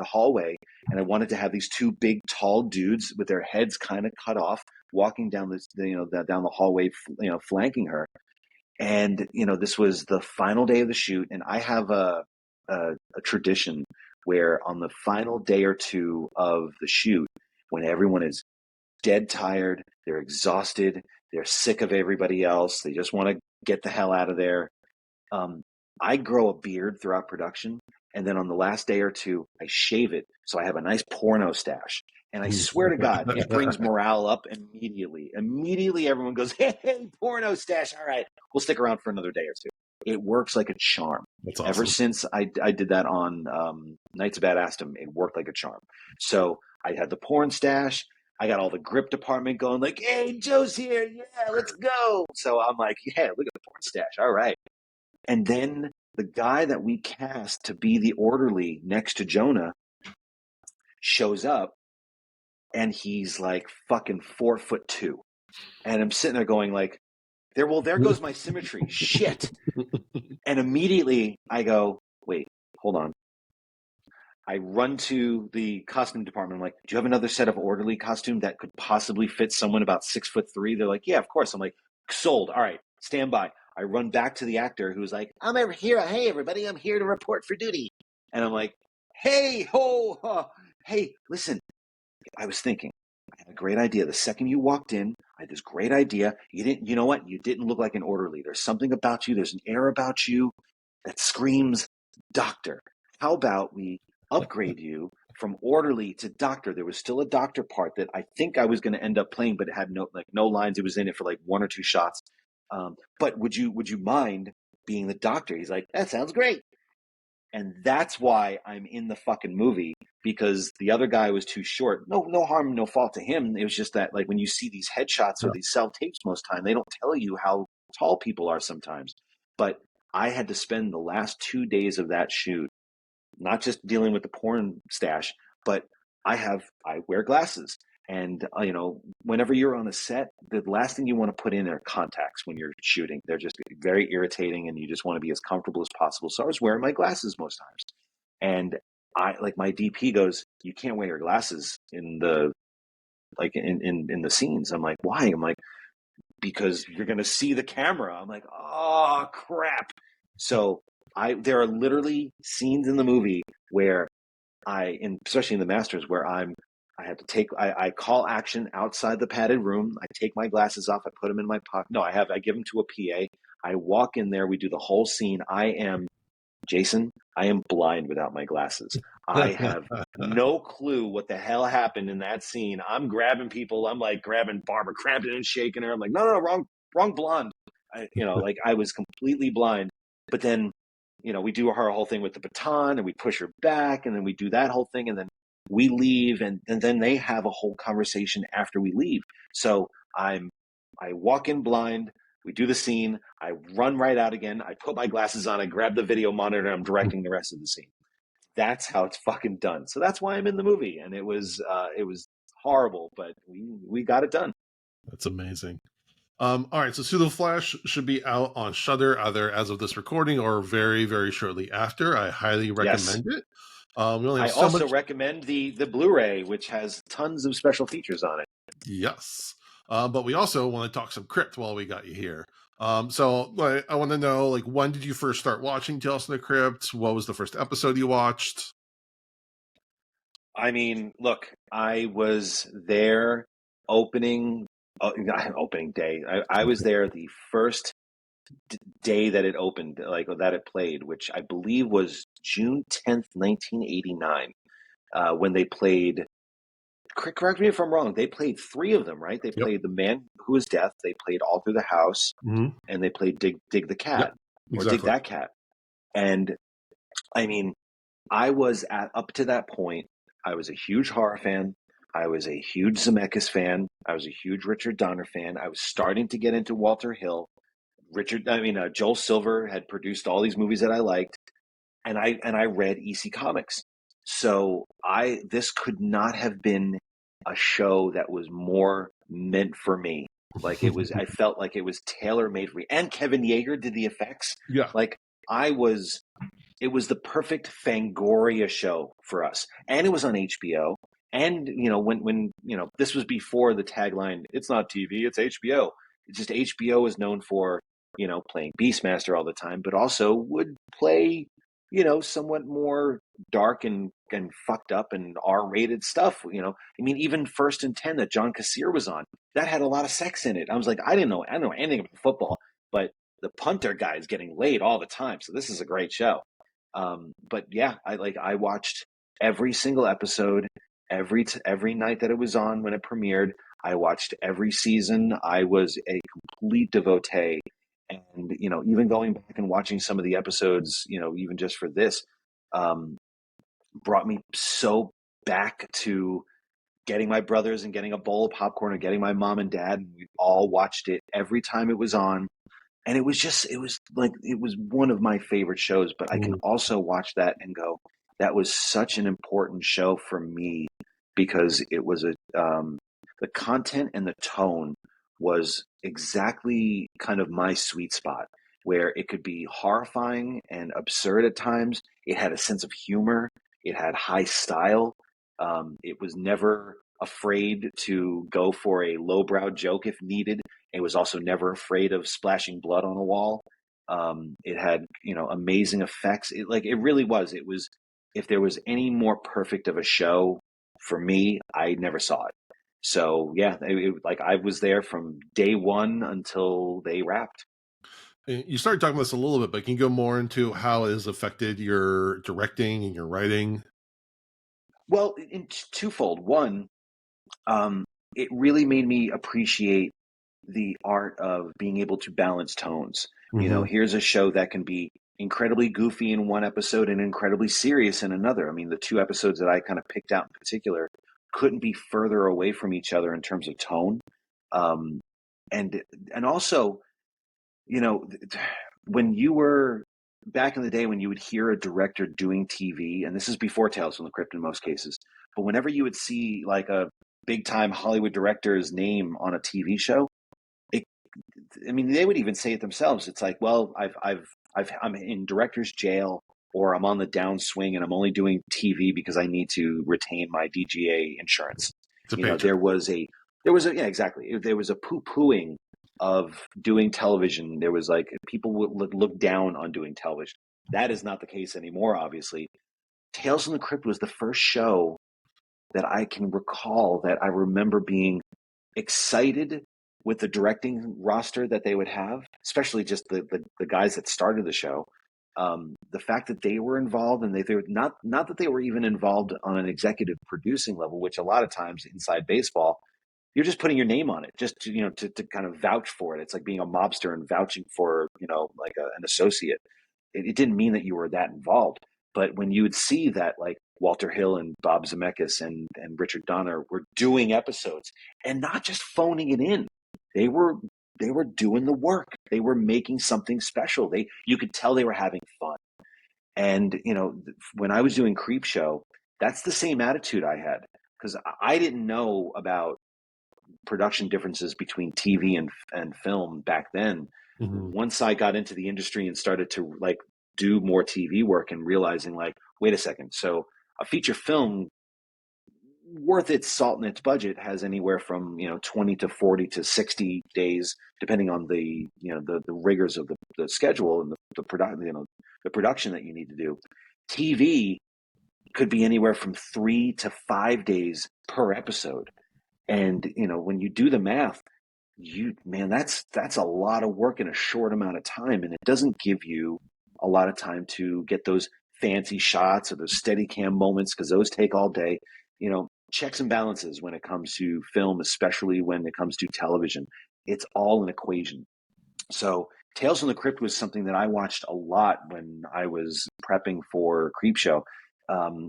hallway, and I wanted to have these two big tall dudes with their heads kind of cut off walking down down the hallway, flanking her. And this was the final day of the shoot, and I have a tradition where on the final day or two of the shoot, when everyone is dead tired, they're exhausted, they're sick of everybody else, they just want to get the hell out of there. um, I grow a beard throughout production, and then on the last day or two, I shave it so I have a nice porno stash. And I swear to God, it brings morale up immediately. Immediately, everyone goes, "Hey, porno stash! All right, we'll stick around for another day or two." It works like a charm. That's Ever awesome. since I did that on Nights of Bad Aston, it worked like a charm. So I had the porn stash. I got all the grip department going like, "Hey, Joe's here! Yeah, let's go!" So I'm like, "Yeah, look at the porn stash! All right." And then the guy that we cast to be the orderly next to Jonah shows up, and he's like fucking 4'2". And I'm sitting there going like, there goes my symmetry. Shit. And immediately I go, wait, hold on. I run to the costume department. I'm like, do you have another set of orderly costume that could possibly fit someone about 6'3"? They're like, yeah, of course. I'm like, sold. All right, stand by. I run back to the actor who's like, I'm over here. Hey, everybody, I'm here to report for duty. And I'm like, hey, ho, hey, listen, I was thinking, I had a great idea. The second you walked in, I had this great idea. You know what? You didn't look like an orderly. There's something about you. There's an air about you that screams doctor. How about we upgrade you from orderly to doctor? There was still a doctor part that I think I was going to end up playing, but it had no lines. It was in it for like one or two shots. But would you mind being the doctor? He's like, that sounds great. And that's why I'm in the fucking movie, because the other guy was too short. No harm, no fault to him. It was just that, like, when you see these headshots or Yeah. these self tapes, most time they don't tell you how tall people are sometimes. But I had to spend the last 2 days of that shoot not just dealing with the porn stash, but I wear glasses. And whenever you're on a set, the last thing you want to put in are contacts when you're shooting. They're just very irritating, and you just want to be as comfortable as possible. So I was wearing my glasses most times. And I like my DP goes, you can't wear your glasses in the in the scenes. I'm like, why? I'm like, because you're gonna see the camera. I'm like, oh crap. So there are literally scenes in the movie where especially in the Masters, where I have to I call action outside the padded room. I take my glasses off. I put them in my pocket. No, I give them to a PA. I walk in there. We do the whole scene. Jason, I am blind without my glasses. I have no clue what the hell happened in that scene. I'm grabbing people. I'm like grabbing Barbara Crampton and shaking her. I'm like, no, wrong blonde. Like I was completely blind. But then, we do her whole thing with the baton, and we push her back, and then we do that whole thing, and then we leave, and then they have a whole conversation after we leave. So I walk in blind. We do the scene. I run right out again. I put my glasses on. I grab the video monitor. And I'm directing the rest of the scene. That's how it's fucking done. So that's why I'm in the movie, and it was horrible, but we got it done. That's amazing. All right, so Pseudo Flash should be out on Shudder either as of this recording or very, very shortly after. I highly Yes. recommend it. We only have I so also much. recommend the Blu-ray, which has tons of special features on it. Yes. But we also want to talk some Crypt while we got you here. So I want to know, like, when did you first start watching Tales from the Crypt? What was the first episode you watched? I mean, look, I was there opening opening day. I was there the first day that it opened, like that it played, which I believe was June 10th, 1989. when they played. Correct me if I'm wrong. They played three of them, right? They Yep. played The Man Who Is Death. They played All Through the House, Hmm. and they played Dig the Yep. Cat or Dig Exactly. That Cat. And I mean, I was at up to that point. I was a huge horror fan. I was a huge Zemeckis fan. I was a huge Richard Donner fan. I was starting to get into Walter Hill. Joel Silver had produced all these movies that I liked, and I read EC Comics. So I this could not have been a show that was more meant for me. Like it was, I felt like it was tailor made for me. And Kevin Yeager did the effects. Yeah. Like I was, it was the perfect Fangoria show for us, and it was on HBO. And when this was before the tagline, "It's not TV, it's HBO." It's just HBO is known for playing Beastmaster all the time, but also would play somewhat more dark and fucked up and R-rated stuff. I mean, even First and 10 that John Kassir was on, that had a lot of sex in it. I was like, I don't know anything about football, but the punter guy is getting laid all the time, so this is a great show. But yeah, I watched every single episode every night that it was on when it premiered. I watched every season. I was a complete devotee, and even going back and watching some of the episodes, even just for this, um, brought me so back to getting my brothers and getting a bowl of popcorn and getting my mom and dad. We all watched it every time it was on, and it was one of my favorite shows. But I can Mhm. also watch that and go, that was such an important show for me, because it was the content and the tone was exactly kind of my sweet spot, where it could be horrifying and absurd at times. It had a sense of humor. It had high style. It was never afraid to go for a lowbrow joke if needed. It was also never afraid of splashing blood on a wall. It had, amazing effects. It really was. It was, if there was any more perfect of a show for me, I never saw it. So yeah, like I was there from day one until they wrapped. You started talking about this a little bit, but can you go more into how it has affected your directing and your writing? Well, in twofold. One, um, it really made me appreciate the art of being able to balance tones. Hmm. Here's a show that can be incredibly goofy in one episode and incredibly serious in another. I mean, the two episodes that I kind of picked out in particular couldn't be further away from each other in terms of tone. Um, and and also, you know, when you were back in the day when you would hear a director doing TV, and this is before Tales from the Crypt in most cases, but whenever you would see like a big time Hollywood director's name on a TV show, it, I mean, they would even say it themselves. It's like, well, I'm in director's jail, or I'm on the downswing, and I'm only doing TV because I need to retain my DGA insurance. It's a You know, paycheck. yeah, exactly. There was a poo pooing of doing television. There was like people would look down on doing television. That is not the case anymore, obviously. Tales from the Crypt was the first show that I can recall that I remember being excited with the directing roster that they would have, especially just the guys that started the show. The fact that they were involved, and they were not that they were even involved on an executive producing level, which a lot of times inside baseball, you're just putting your name on it, just to kind of vouch for it. It's like being a mobster and vouching for like an associate. It didn't mean that you were that involved, but when you would see that like Walter Hill and Bob Zemeckis and Richard Donner were doing episodes and not just phoning it in, they were they were doing the work. They were making something special. You could tell they were having fun. And when I was doing Creep Show, that's the same attitude I had, because I didn't know about production differences between TV and film back then. Hmm. Once I got into the industry and started to like do more TV work and realizing like, wait a second, so a feature film worth its salt and its budget has anywhere from 20 to 40 to 60 days, depending on the rigors of the schedule and the production the production that you need to do. TV could be anywhere from 3 to 5 days per episode, and when you do the math, that's a lot of work in a short amount of time, and it doesn't give you a lot of time to get those fancy shots or those steady cam moments, because those take all day. Checks and balances when it comes to film, especially when it comes to television. It's all an equation. So Tales from the Crypt was something that I watched a lot when I was prepping for Creepshow.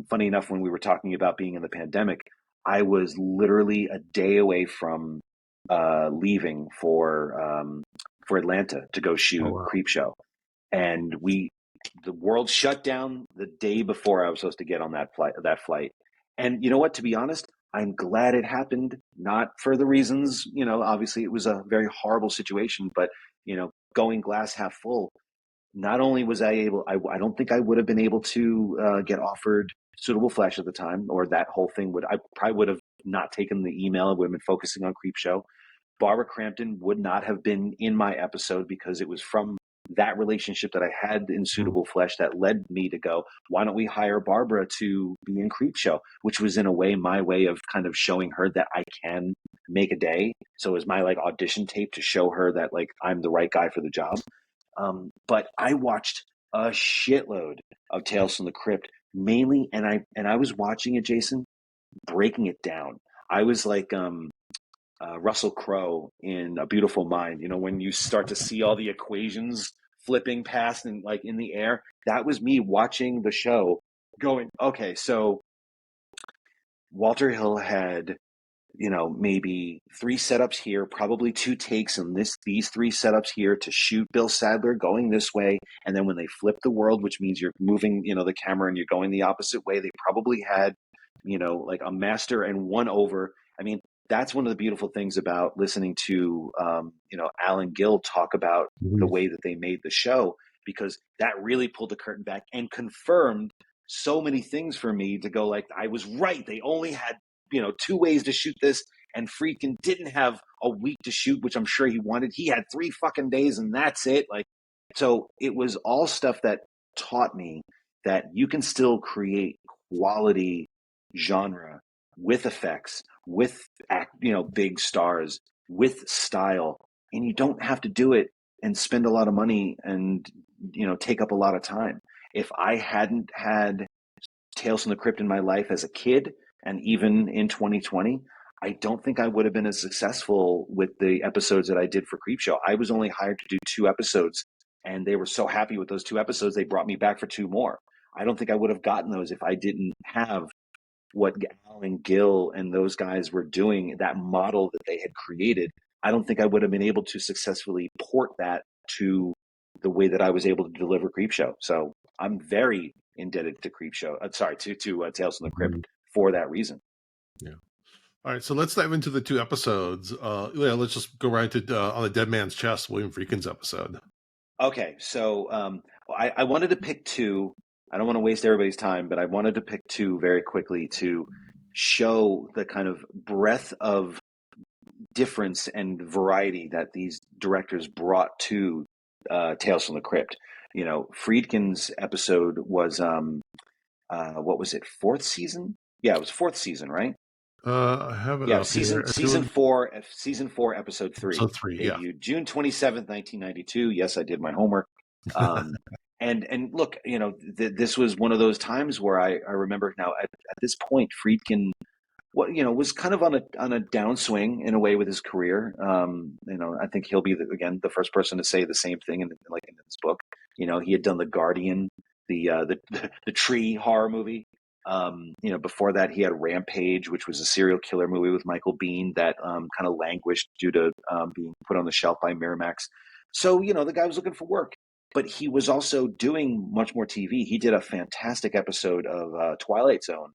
Funny enough, when we were talking about being in the pandemic, I was literally a day away from leaving for Atlanta to go Oh shoot wow. Creepshow, and the world shut down the day before I was supposed to get on that flight. And you know what? To be honest, I'm glad it happened. Not for the reasons, obviously it was a very horrible situation, but going glass half full. Not only was I able, I don't think I would have been able to get offered suitable flesh at the time, or that whole thing I probably would have not taken the email. I would have been focusing on Creepshow. Barbara Crampton would not have been in my episode, because it was from that relationship that I had in Mhm. Suitable Flesh that led me to go, why don't we hire Barbara to be in Creepshow? Which was in a way my way of kind of showing her that I can make a day. So it was my like audition tape to show her that like I'm the right guy for the job. But I watched a shitload of Tales from the Crypt mainly, and I was watching it, Jason, breaking it down. I was like Russell Crowe in A Beautiful Mind. When you start to see all the equations flipping past and like in the air, that was me watching the show, going, okay, so Walter Hill had maybe three setups here, probably two takes and these three setups here to shoot Bill Sadler going this way. And then when they flip the world, which means you're moving, the camera and you're going the opposite way, they probably had, like a master and one over. I mean, that's one of the beautiful things about listening to, Alan Gill talk about the Mhm. way that they made the show, because that really pulled the curtain back and confirmed so many things for me to go like, I was right. They only had two ways to shoot this, and Friedkin didn't have a week to shoot, which I'm sure he wanted. He had 3 fucking days and that's it. Like, so it was all stuff that taught me that you can still create quality genre with effects, with big stars, with style, and you don't have to do it and spend a lot of money and take up a lot of time. If I hadn't had Tales from the Crypt in my life as a kid, and even in 2020, I don't think I would have been as successful with the episodes that I did for Creepshow. I was only hired to do 2 episodes, and they were so happy with those 2 episodes, they brought me back for 2 more. I don't think I would have gotten those if I didn't have what Alan Gill and those guys were doing, that model that they had created. I don't think I would have been able to successfully port that to the way that I was able to deliver Creepshow. So I'm very indebted to Creepshow. Sorry, to Tales from the Crypt Mhm. for that reason. Yeah. All right, so let's dive into the 2 episodes. Yeah, let's just go right to on the Dead Man's Chest, William Friedkin's episode. Okay, so I wanted to pick two. I don't want to waste everybody's time, but I wanted to pick two very quickly to show the kind of breadth of difference and variety that these directors brought to Tales from the Crypt. Friedkin's episode was what was it, fourth season? Yeah, it was fourth season, right? I have it Yeah, up here. season I think it season was four, season four, episode three, episode 3. Yeah. debuted June 27th, 1992. Yes, I did my homework. Um, and look, this was one of those times where I remember now at this point, Friedkin was kind of on a downswing in a way with his career. I think he'll be again the first person to say the same thing in this book. He had done The Guardian, the tree horror movie. Before that he had Rampage, which was a serial killer movie with Michael Biehn that kind of languished due to being put on the shelf by Miramax. So the guy was looking for work, but he was also doing much more TV. He did a fantastic episode of Twilight Zone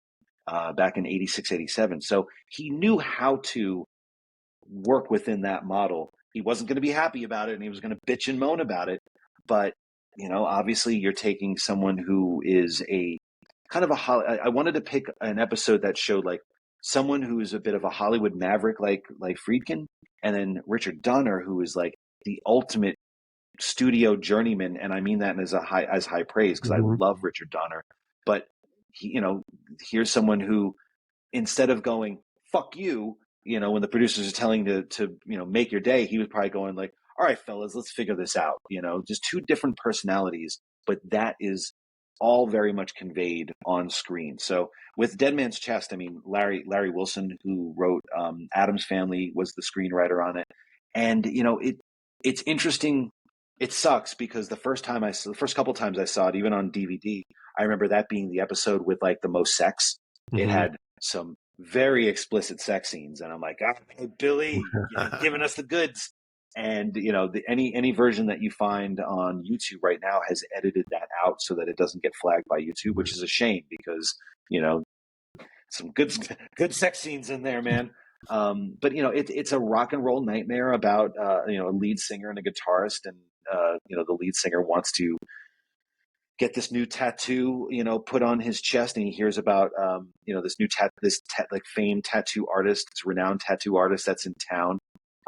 back in 86, 87. So he knew how to work within that model. He wasn't going to be happy about it and he was going to bitch and moan about it. But, obviously you're taking someone who is a kind of I wanted to pick an episode that showed like someone who is a bit of a Hollywood maverick like Friedkin, and then Richard Donner, who is like the ultimate studio journeyman. And I mean that as high praise, because I Mhm. love Richard Donner. But here's someone who, instead of going fuck you, when the producers are telling to make your day, he was probably going like, all right fellas, let's figure this out. Just two different personalities, but that is all very much conveyed on screen. So with Dead Man's Chest, I mean, Larry Wilson, who wrote Addams Family, was the screenwriter on it, and it's interesting. It sucks because the first couple times I saw it, even on DVD, I remember that being the episode with like the most sex. It Mm-hmm. had some very explicit sex scenes, and I'm like, hey, Billy, giving us the goods. And any version that you find on YouTube right now has edited that out so that it doesn't get flagged by YouTube, which is a shame because some good sex scenes in there, man. But it's a rock and roll nightmare about a lead singer and a guitarist, and the lead singer wants to get this new tattoo, put on his chest, and he hears about this new like famed tattoo artist, this renowned tattoo artist that's in town.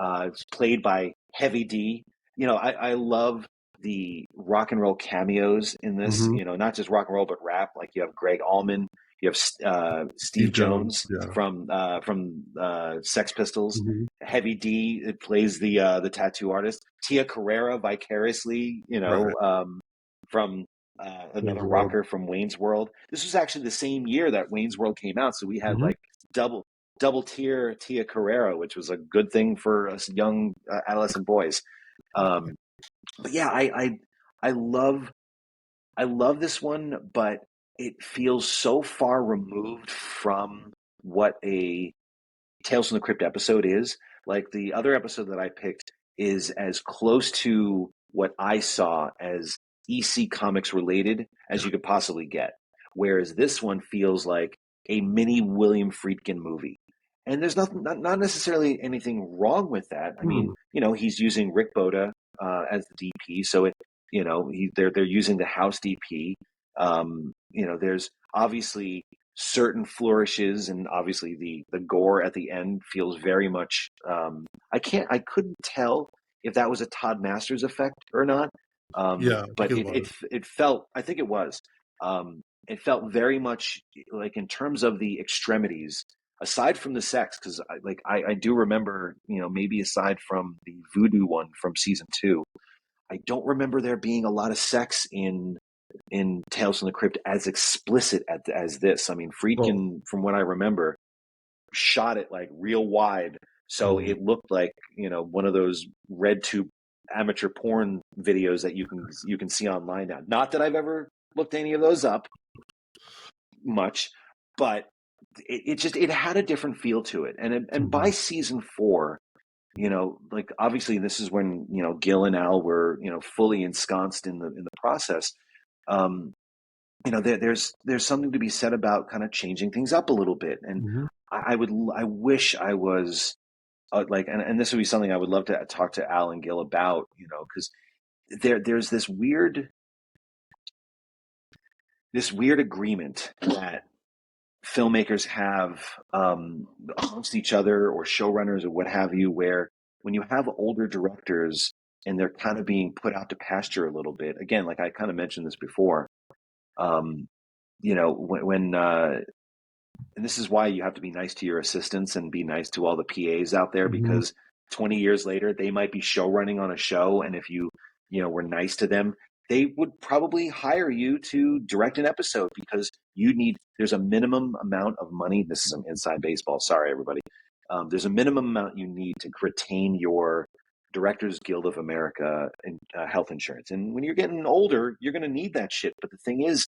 It's played by Heavy D. I love the rock and roll cameos in this. Mm-hmm. Not just rock and roll, but rap. Like you have Greg Allman, you have Steve Jones Yeah. from Sex Pistols. Mm-hmm. Heavy D, it plays the tattoo artist. Tia Carrera vicariously, Right. from Wayne's another World. rocker from Wayne's World. This was actually the same year that Wayne's World came out, so we had Mm-hmm. like double tier Tia Carrera, which was a good thing for us young adolescent boys. But yeah, I love this one, but it feels so far removed from what a Tales from the Crypt episode is. Like the other episode that I picked is as close to what I saw as EC Comics related as you could possibly get. Whereas this one feels like a mini William Friedkin movie. And there's not necessarily anything wrong with that. I mean, Mm. he's using Rick Boda as the DP, so they're using the house DP. There's obviously certain flourishes, and obviously the gore at the end feels very much I couldn't tell if that was a Todd Masters effect or not, Yeah, I think but it it was. it felt, I think it was, it felt very much like, in terms of the extremities, aside from the sex, because I do remember, maybe aside from the voodoo one from season 2, I don't remember there being a lot of sex in Tales from the Crypt as explicit as this. I mean, Well, Friedkin, from what I remember, shot it like real wide, so mm, it looked like one of those red tube amateur porn videos that you can see online now. Not that I've ever looked any of those up much, but it had a different feel to it, and by mhm, season 4. Like obviously this is when Gil and Al were fully ensconced in the process. Um, there's something to be said about kind of changing things up a little bit, and mhm, I wish I was and this would be something I would love to talk to Al and Gil about, because there's this weird agreement that filmmakers have amongst each other, or showrunners or what have you, where when you have older directors and they're kind of being put out to pasture a little bit, again, like I kind of mentioned this before, um, when and this is why you have to be nice to your assistants and be nice to all the PAs out there, mhm, because 20 years later they might be show running on a show, and if you were nice to them, they would probably hire you to direct an episode, because there's a minimum amount of money. This is some inside baseball, sorry everybody. There's a minimum amount you need to retain your Directors Guild of America and health insurance, and when you're getting older you're going to need that shit. But the thing is,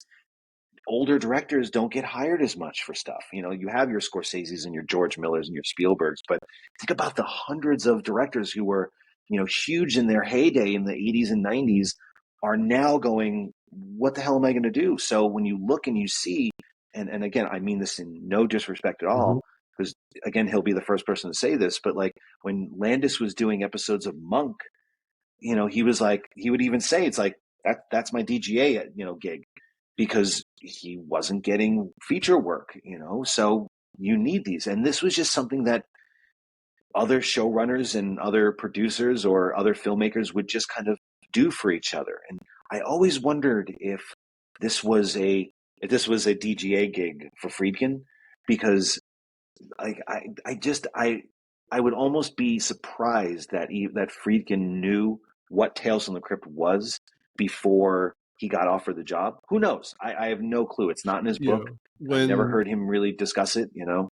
older directors don't get hired as much for stuff. You have your Scorseses and your George Millers and your Spielbergs, but think about the hundreds of directors who were, huge in their heyday in the 80s and 90s, are now going, what the hell am I going to do? So when you look and you see, and again, I mean this in no disrespect at mhm, all, because again, he'll be the first person to say this, but like when Landis was doing episodes of Monk, he was like, he would even say, it's like, that's my DGA, gig, because he wasn't getting feature work, so you need these. And this was just something that other showrunners and other producers or other filmmakers would just kind of do for each other. And I always wondered this was a if this was a DGA gig for Friedkin, because like I would almost be surprised that that Friedkin knew what Tales from the Crypt was before he got offered the job. Who knows? I have no clue. It's not in his Yeah. book. I've never When heard him really discuss it, you know?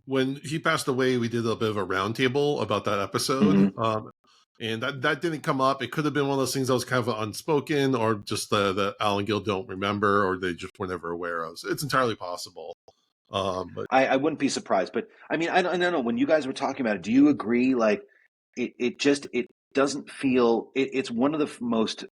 when he passed away, we did a bit of a roundtable about that episode. Mm-hmm. And that didn't come up. It could have been one of those things that was kind of unspoken, or just the Alan Gill don't remember, or they just were never aware of. So it's entirely possible. But I wouldn't be surprised. But I mean, I don't know. When you guys were talking about it, do you agree? Like, it doesn't feel, it's one of the most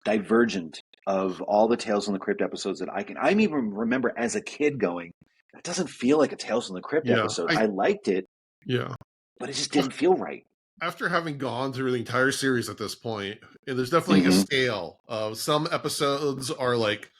divergent of all the Tales from the Crypt episodes that I even remember as a kid going, that doesn't feel like a Tales from the Crypt yeah, episode. I liked it, yeah. but it just didn't feel right. After having gone through the entire series at this point, and there's definitely a Mm-hmm. scale. Some episodes are like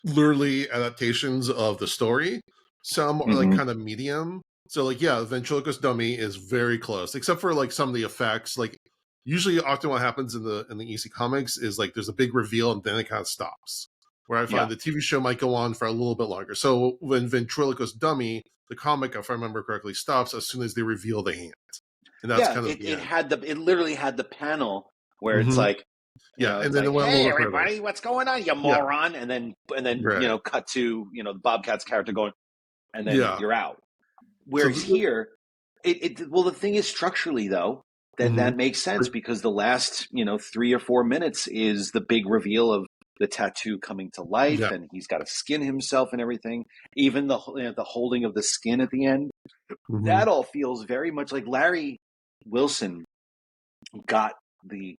literally adaptations of the story. Some are like Mm-hmm. kind of medium. So like, yeah, Ventriloquist Dummy is very close, except for like some of the effects. Like usually, often what happens in the EC comics is like there's a big reveal and then it kind of stops. Where I Yeah. find the TV show might go on for a little bit longer. So when Ventriloquist Dummy, the comic, if I remember correctly, stops as soon as they reveal the hand, and that's Yeah, kind of the end. it literally had the panel where it's Mm-hmm. like, you Yeah, know, and it's then it like, went a hey little further. everybody, what's going on, you Yeah, moron? And then you right. know, cut to, you know, Bobcat's character going, and then Yeah. you're out. So, Whereas here, well, the thing is structurally though, mhm. that makes sense because the last, you know, 3 or 4 minutes is the big reveal of the tattoo coming to life, Yeah. and he's got to skin himself and everything. Even the, you know, the holding of the skin at the end, Mhm. that all feels very much like Larry Wilson got the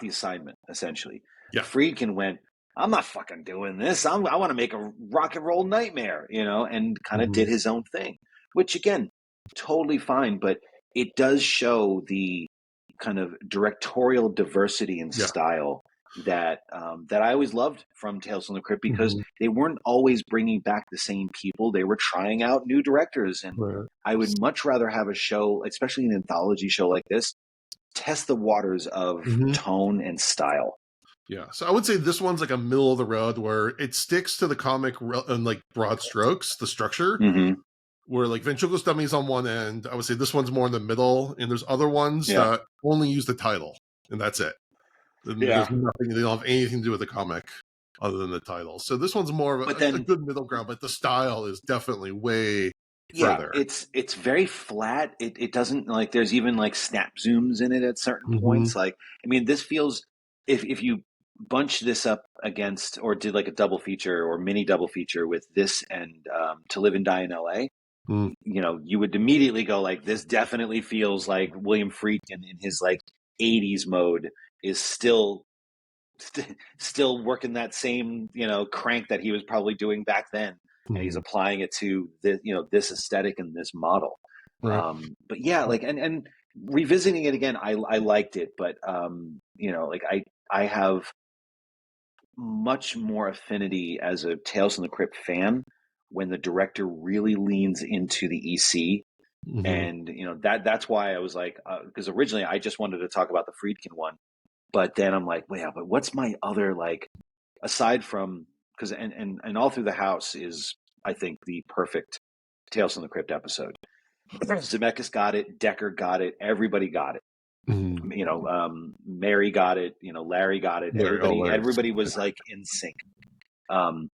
assignment essentially. Yeah. Friedkin went, I'm not fucking doing this. I want to make a rock and roll nightmare, you know, and kind of did Mhm. his own thing, which again, totally fine. But it does show the kind of directorial diversity and Yeah. style that that I always loved from Tales from the Crypt because Mhm. they weren't always bringing back the same people. They were trying out new directors, and Right. I would much rather have a show, especially an anthology show like this, test the waters of Mhm. tone and style. Yeah. So I would say this one's like a middle of the road where it sticks to the comic and like broad strokes, the structure. Mm-hmm. Where like Ventriloquist Dummy's on one end, I would say this one's more in the middle, and there's other ones Yeah. that only use the title, and that's it. There's Yeah. nothing; they don't have anything to do with the comic other than the title. So this one's more of But a then, good middle ground, but the style is definitely way yeah, further. it's very flat. It doesn't like there's even like snap zooms in it at certain Mhm. points. Like, I mean, this feels if you bunch this up against or did like a double feature or mini double feature with this and To Live and Die in L.A., Mm. you know, you would immediately go like, this definitely feels like William Friedkin in his like 80s mode is still working that same, you know, crank that he was probably doing back then, and he's Mhm. applying it to the, you know, this aesthetic and this model. Right. But yeah, like and revisiting it again, I liked it, but you know, like I have much more affinity as a Tales from the Crypt fan when the director really leans into the EC. Mhm. And you know that's why I was like, because originally I just wanted to talk about the Friedkin one, but then I'm like, wait, but what's my other like aside from because and all through the house is I think the perfect Tales from the Crypt episode. Zemeckis got it, Decker got it, everybody got it. Mhm. You know, Mary got it, you know, Larry got it. Larry, oh, Larry's Everybody was like in sync. Um,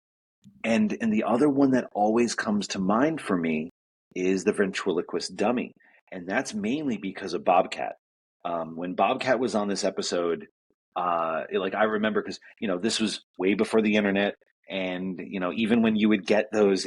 and the other one that always comes to mind for me is the ventriloquist dummy, and that's mainly because of Bobcat. When Bobcat was on this episode, like I remember because you know this was way before the internet, and you know even when you would get those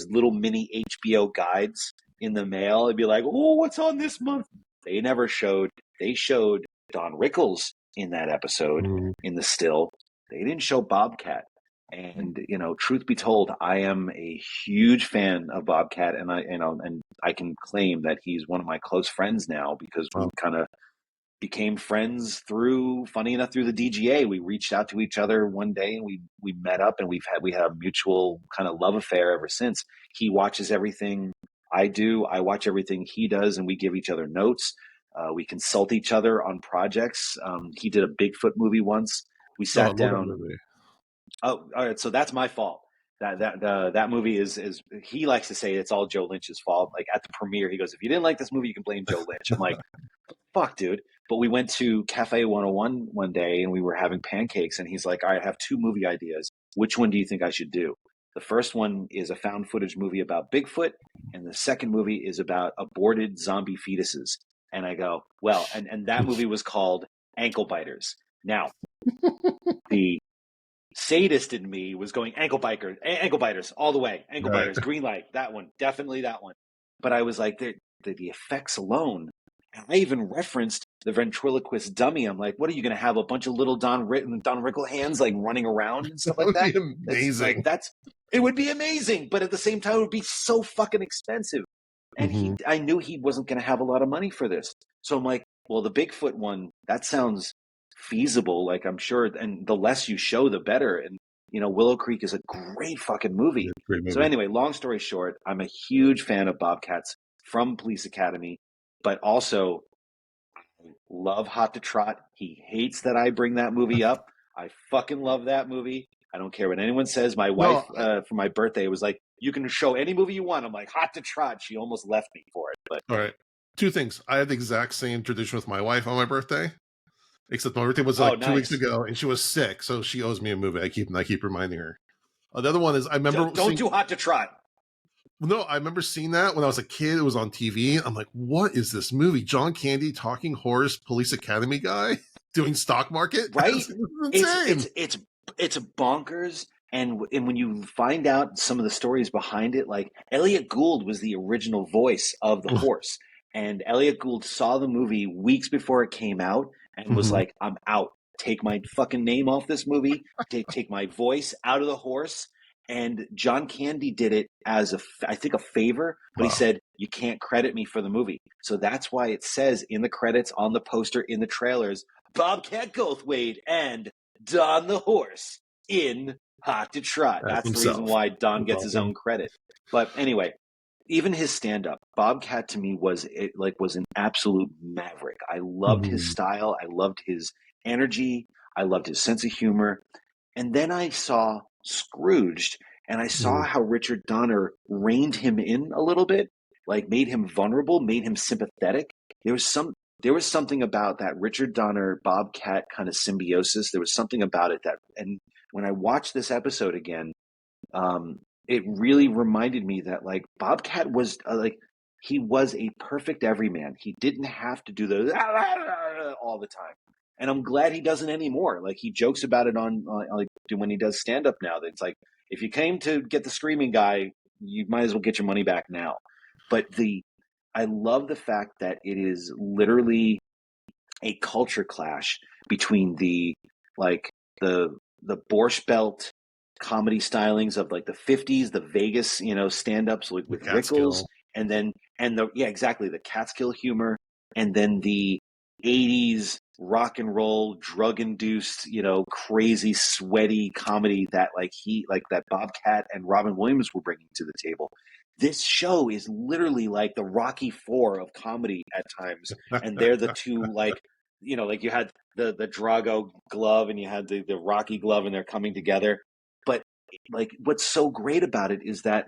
little mini HBO guides in the mail, it'd be like, oh, what's on this month? They never showed. They showed Don Rickles in that episode Mhm. in the still. They didn't show Bobcat. And you know, truth be told, I am a huge fan of Bobcat, and I can claim that he's one of my close friends now because we Wow. kind of became friends through, funny enough, through the DGA. We reached out to each other one day, and we met up, and we had a mutual kind of love affair ever since. He watches everything I do, I watch everything he does, and we give each other notes. We consult each other on projects. He did a Bigfoot movie once. We Oh, I sat love that down. movie. Oh, all right. So that's my fault. That movie is he likes to say it's all Joe Lynch's fault. Like at the premiere, he goes, "If you didn't like this movie, you can blame Joe Lynch." I'm like, "Fuck, dude." But we went to Cafe 101 one day and we were having pancakes, and he's like, all right, I have two movie ideas. Which one do you think I should do? The first one is a found footage movie about Bigfoot, and the second movie is about aborted zombie fetuses. And I go, well, and that movie was called Ankle Biters. Now, the sadist in me was going ankle biters all the way, ankle Right. biters, green light, that one, definitely that one. But I was like, the effects alone. And I even referenced the ventriloquist dummy. I'm like, what are you going to have a bunch of little Don Rickle hands like running around and stuff That like would that? be amazing. It would be amazing, but at the same time, it would be so fucking expensive. And I knew he wasn't going to have a lot of money for this. So I'm like, well, the Bigfoot one, that sounds feasible. Like, I'm sure, and the less you show, the better. And, Willow Creek is a great fucking movie. Yeah, great So movie. anyway, long story short, I'm a huge fan of Bobcats from Police Academy, but also love Hot to Trot. He hates that I bring that movie up. I fucking love that movie. I don't care what anyone says. My wife, for my birthday, was like, you can show any movie you want. I'm like, Hot to Trot. She almost left me for it. But all right. Two things. I had the exact same tradition with my wife on my birthday, except my birthday was like 2 weeks nice. ago, and she was sick, so she owes me a movie. I keep reminding her. The other one is I remember Don't do Hot to Trot. No, I remember seeing that when I was a kid. It was on TV. I'm like, what is this movie? John Candy, talking horse, Police Academy guy doing stock market, right? Insane. It's bonkers. And when you find out some of the stories behind it, like Elliot Gould was the original voice of the horse, and Elliot Gould saw the movie weeks before it came out and was like, I'm out. Take my fucking name off this movie. Take my voice out of the horse. And John Candy did it as I think a favor, but he said, you can't credit me for the movie. So that's why it says in the credits, on the poster, in the trailers, Bobcat Goldthwait and Don the Horse in Hot to Trot. That's the reason why Don gets his own credit. But anyway, even his stand-up, Bobcat to me was an absolute maverick. I loved his style. I loved his energy. I loved his sense of humor. And then I saw Scrooged, and I saw how Richard Donner reined him in a little bit, like made him vulnerable, made him sympathetic. There was something about that Richard Donner Bobcat kind of symbiosis. There was something about it and when I watched this episode again, it really reminded me that like Bobcat was he was a perfect everyman. He didn't have to do the all the time. And I'm glad he doesn't anymore. Like he jokes about it on like when he does stand up now. That it's like, if you came to get the screaming guy, you might as well get your money back now. But I love the fact that it is literally a culture clash between the Borscht Belt comedy stylings of like the 50s, the Vegas, stand-ups with Rickles, and the Catskill humor, and then the 80s rock and roll, drug-induced, crazy, sweaty comedy that that Bobcat and Robin Williams were bringing to the table. This show is literally like the Rocky Four of comedy at times, and they're the two you had the Drago glove and you had the Rocky glove, and they're coming together. But like, what's so great about it is that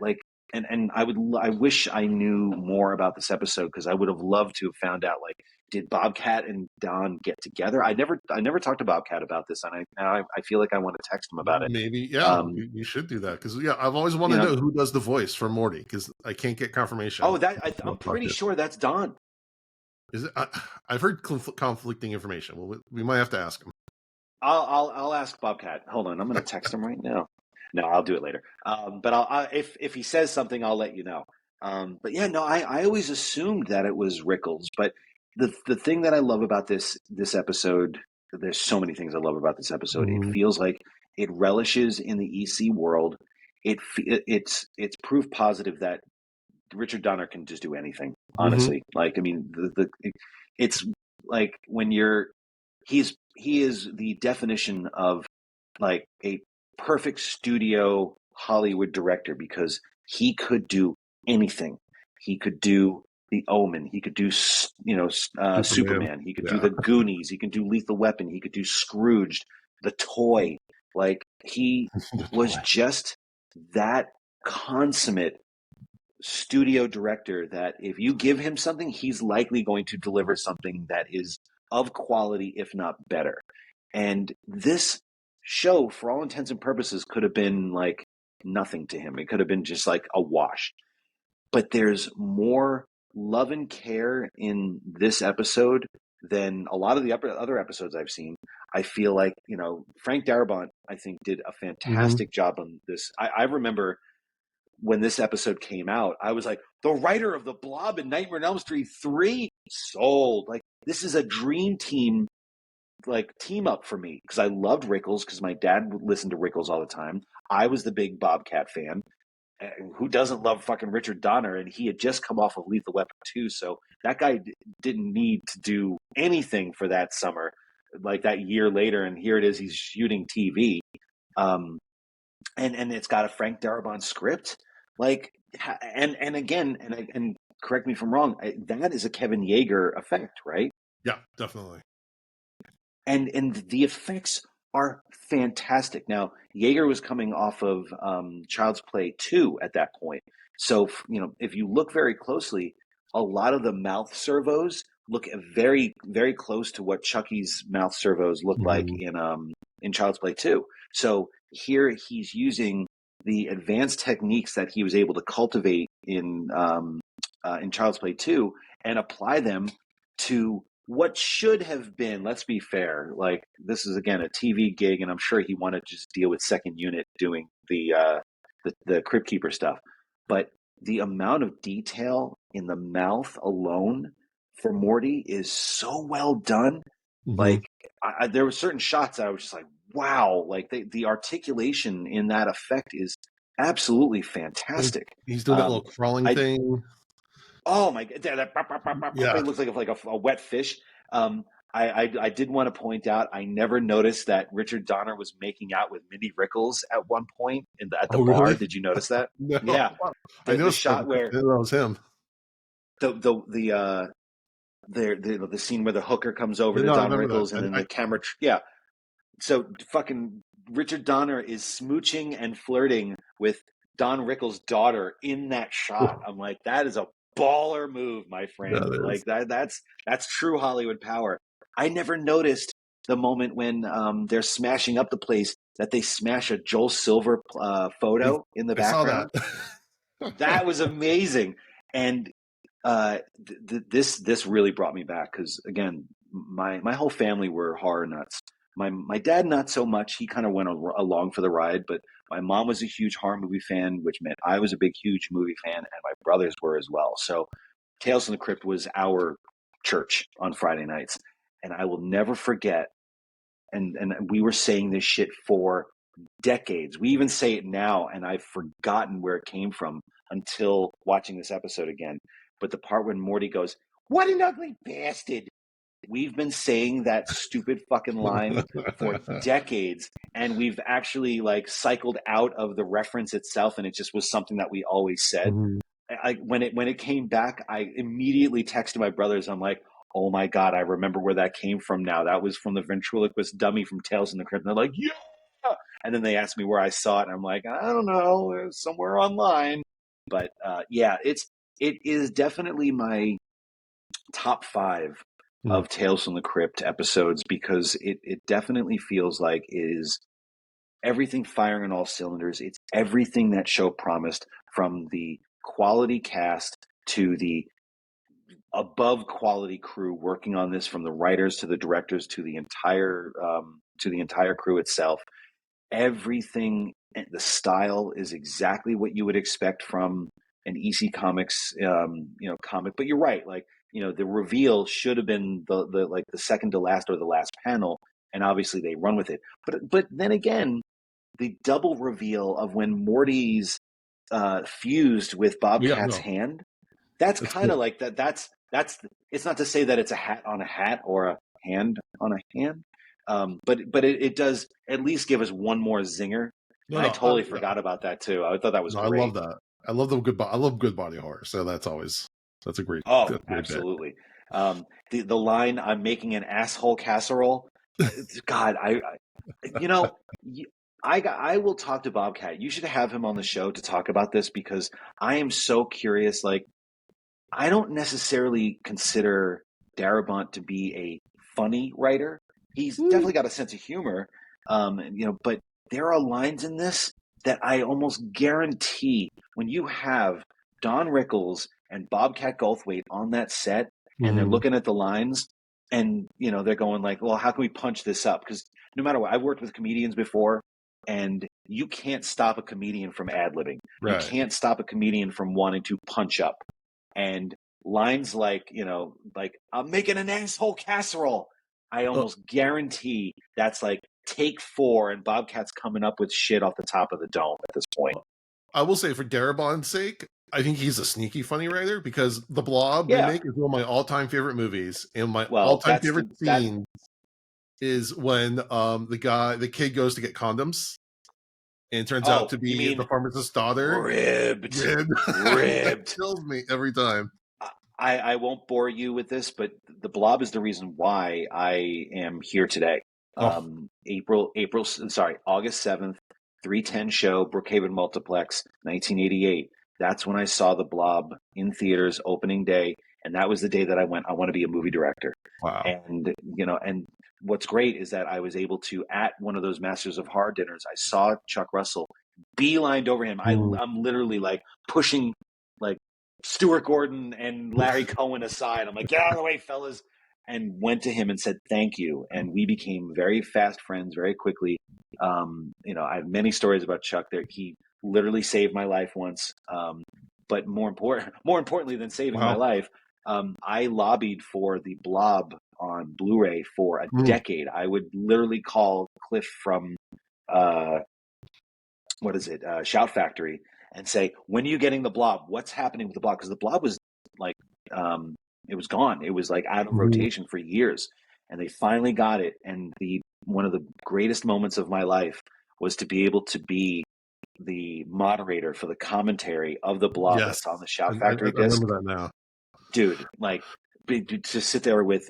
and I wish I knew more about this episode, because I would have loved to have found out, like, did Bobcat and Don get together? I never talked to Bobcat about this, and I feel like I want to text him about it. Maybe, yeah, you should do that, because I've always wanted to know who does the voice for Morty, because I can't get confirmation. Oh, I'm pretty sure that's Don. Is it? I've heard conflicting information. Well, we might have to ask him. I'll ask Bobcat. Hold on, I'm going to text him right now. No, I'll do it later. But if he says something, I'll let you know. But yeah, no, I always assumed that it was Rickles. But the thing that I love about this episode, there's so many things I love about this episode. It feels like it relishes in the EC world. It's proof positive that Richard Donner can just do anything. Honestly, like, I mean, it's like when he is the definition of like a perfect studio Hollywood director, because he could do anything. He could do The Omen. He could do Superman. He could do The Goonies. He could do Lethal Weapon. He could do Scrooged, The Toy. Like, he was just that consummate studio director that if you give him something, he's likely going to deliver something that is of quality, if not better. And this show, for all intents and purposes, could have been like nothing to him. It could have been just like a wash. But there's more love and care in this episode than a lot of the other episodes I've seen. I feel like, Frank Darabont, I think, did a fantastic job on this. I remember when this episode came out, I was like, the writer of The Blob and Nightmare on Elm Street 3 sold. Like, this is a dream team, like, team up for me, because I loved Rickles, because my dad listened to Rickles all the time. I was the big Bobcat fan. Who doesn't love fucking Richard Donner? And he had just come off of Lethal Weapon 2, so that guy didn't need to do anything for that summer, like that year later, and here it is, he's shooting TV. And it's got a Frank Darabont script, like, and again, and correct me if I'm wrong, that is a Kevin Yeager effect, right? Yeah, definitely. And the effects are fantastic. Now, Yeager was coming off of Child's Play 2 at that point. So, if you look very closely, a lot of the mouth servos look very, very close to what Chucky's mouth servos look like in Child's Play 2. So here he's using the advanced techniques that he was able to cultivate in Child's Play 2 and apply them to what should have been, let's be fair, like, this is, again, a TV gig, and I'm sure he wanted to just deal with second unit doing the Crypt Keeper stuff. But the amount of detail in the mouth alone for Morty is so well done. Like, there were certain shots I was just like, wow, like the articulation in that effect is absolutely fantastic. He's doing that little crawling thing. Oh my god! It looks like a wet fish. I did want to point out, I never noticed that Richard Donner was making out with Minnie Rickles at one point at the bar. Really? Did you notice that? No. Yeah, the shot where that was him. The scene where the hooker comes over to Don Rickles and then the camera. Yeah. So fucking Richard Donner is smooching and flirting with Don Rickles' daughter in that shot. I'm like, that is a baller move, my friend. Like that's true Hollywood power. I never noticed the moment when they're smashing up the place that they smash a Joel Silver photo in the background. That was amazing. And this really brought me back, because, again, my whole family were horror nuts. My dad, not so much. He kind of went along for the ride, but my mom was a huge horror movie fan, which meant I was a big, huge movie fan, and my brothers were as well. So Tales from the Crypt was our church on Friday nights. And I will never forget, and we were saying this shit for decades. We even say it now, and I've forgotten where it came from until watching this episode again. But the part when Morty goes, "What an ugly bastard." We've been saying that stupid fucking line for decades, and we've actually, like, cycled out of the reference itself, and it just was something that we always said. When it came back, I immediately texted my brothers. I'm like, oh my God, I remember where that came from now. That was from the ventriloquist dummy from Tales from the Crypt. And they're like, yeah! And then they asked me where I saw it, and I'm like, I don't know, it was somewhere online. But yeah, it is definitely my top 5 of Tales from the Crypt episodes, because it definitely feels like it is everything firing on all cylinders. It's everything that show promised, from the quality cast to the above quality crew working on this, from the writers to the directors to the entire crew itself. Everything, the style is exactly what you would expect from an EC Comics comic. But you're right, like, the reveal should have been the second to last or the last panel, and obviously they run with it. But then again, the double reveal of when Morty's fused with Bobcat's hand, that's kind of like that. That's it's not to say that it's a hat on a hat or a hand on a hand, but it does at least give us one more zinger. I totally forgot about that too. I thought that was great. I love that. I love I love good body horror, so that's a great. Oh, absolutely. The line, "I'm making an asshole casserole." God, I will talk to Bobcat. You should have him on the show to talk about this, because I am so curious. Like, I don't necessarily consider Darabont to be a funny writer. He's definitely got a sense of humor, but there are lines in this that I almost guarantee when you have Don Rickles and Bobcat Goldthwait on that set and they're Mhm. looking at the lines and, they're going like, well, how can we punch this up? Because no matter what, I've worked with comedians before and you can't stop a comedian from ad-libbing. You Right. can't stop a comedian from wanting to punch up. And lines like, like, I'm making an asshole casserole. I Uh, almost guarantee that's like take 4 and Bobcat's coming up with shit off the top of the dome at this point. I will say for Darabon's sake, I think he's a sneaky funny writer because the Blob Yeah. remake is one of my all-time favorite movies, and my Well, all-time favorite scene is when the kid goes to get condoms and it turns out oh, to you be the mean pharmacist's daughter. ribbed. Rib. That Ribbed. kills me every time. I won't bore you with this, but the Blob is the reason why I am here today. Oh, August 7th, 310 show, Brookhaven Multiplex, 1988. That's when I saw the Blob in theaters opening day. And that was the day that I went, I want to be a movie director. wow. And what's great is that I was able to, at one of those Masters of Horror dinners, I saw Chuck Russell beelined over him. I'm literally like pushing like Stuart Gordon and Larry Cohen aside. I'm like, get out of the way, fellas. And went to him and said, thank you. And we became very fast friends very quickly. I have many stories about Chuck there. He literally saved my life once. But more importantly than saving my Wow. life, I lobbied for the Blob on Blu-ray for a decade. I would literally call Cliff from, Shout Factory and say, when are you getting the Blob? What's happening with the Blob? Because the Blob was like, it was gone. It was like out of rotation for years. And they finally got it. And one of the greatest moments of my life was to be able to be the moderator for the commentary of the Blob Yes. that's on the Shout I Factory disc. remember that now. Dude, like to sit there with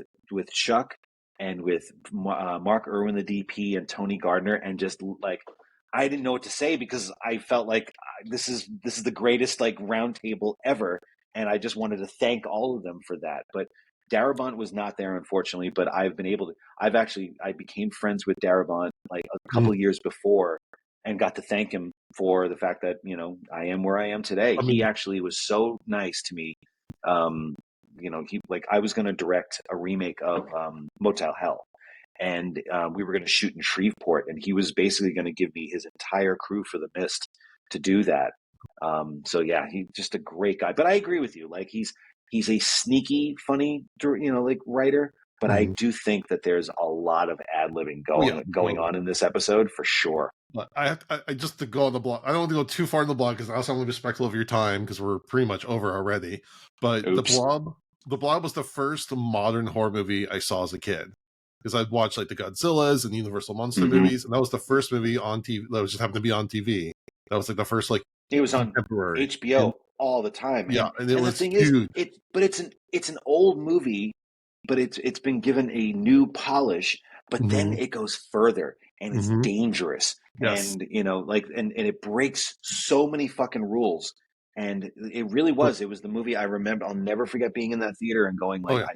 Chuck and with Mark Irwin, the DP, and Tony Gardner, and just like I didn't know what to say because I felt like this is the greatest like round table ever, and I just wanted to thank all of them for that. But Darabont was not there, unfortunately. But I've been able to. I became friends with Darabont like a couple of years before, and got to thank him for the fact that I am where I am today. I He mean, actually was so nice to me. I was going to direct a remake of Motel Hell, and we were going to shoot in Shreveport, and he was basically going to give me his entire crew for The Mist to do that. So yeah, he's just a great guy. But I agree with you. Like he's a sneaky, funny, like writer. But I do think that there's a lot of ad-libbing going on in this episode for sure. But I just to go on the block. I don't want to go too far in the block because I also want to be respectful of your time because we're pretty much over already. But Oops. The Blob was the first modern horror movie I saw as a kid because I'd watched like the Godzillas and Universal Monster movies, and that was the first movie on TV that was just happened to be on TV. That was like the first like it was on contemporary HBO and, all the time. yeah, and it the was thing huge. it's an old movie, but it's been given a new polish. But then it goes further and it's dangerous, Yes. and and it breaks so many fucking rules. And it really was. It was the movie I remember. I'll never forget being in that theater and going like, at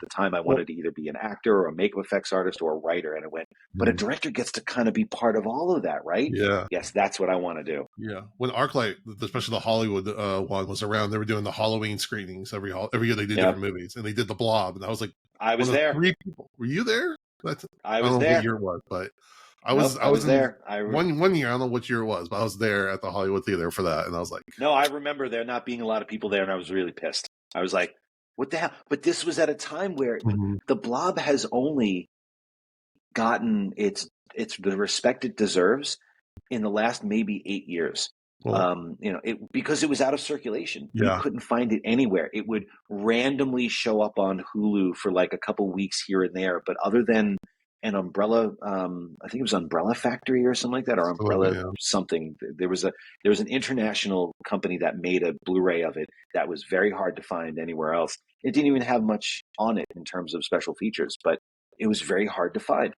the time I wanted to either be an actor or a makeup effects artist or a writer. And it went, but a director gets to kind of be part of all of that, right? Yeah. Yes, that's what I want to do. Yeah. When ArcLight, especially the Hollywood one, was around, they were doing the Halloween screenings every year. They do different movies, and they did the Blob, and I was like, I was there. 3 people. Were you there? I don't was know there. what year it was, but I was there. One year. I don't know what year it was, but I was there at the Hollywood Theater for that, and I was like, no, I remember there not being a lot of people there, and I was really pissed. I was like, what the hell? But this was at a time where the Blob has only gotten its the respect it deserves in the last maybe 8 years. well, Because it was out of circulation. yeah. You couldn't find it anywhere. It would randomly show up on Hulu for like a couple weeks here and there, but other than an Umbrella, I think it was Umbrella Factory or something like that, or Umbrella something. There was an international company that made a Blu-ray of it that was very hard to find anywhere else. It didn't even have much on it in terms of special features, but it was very hard to find.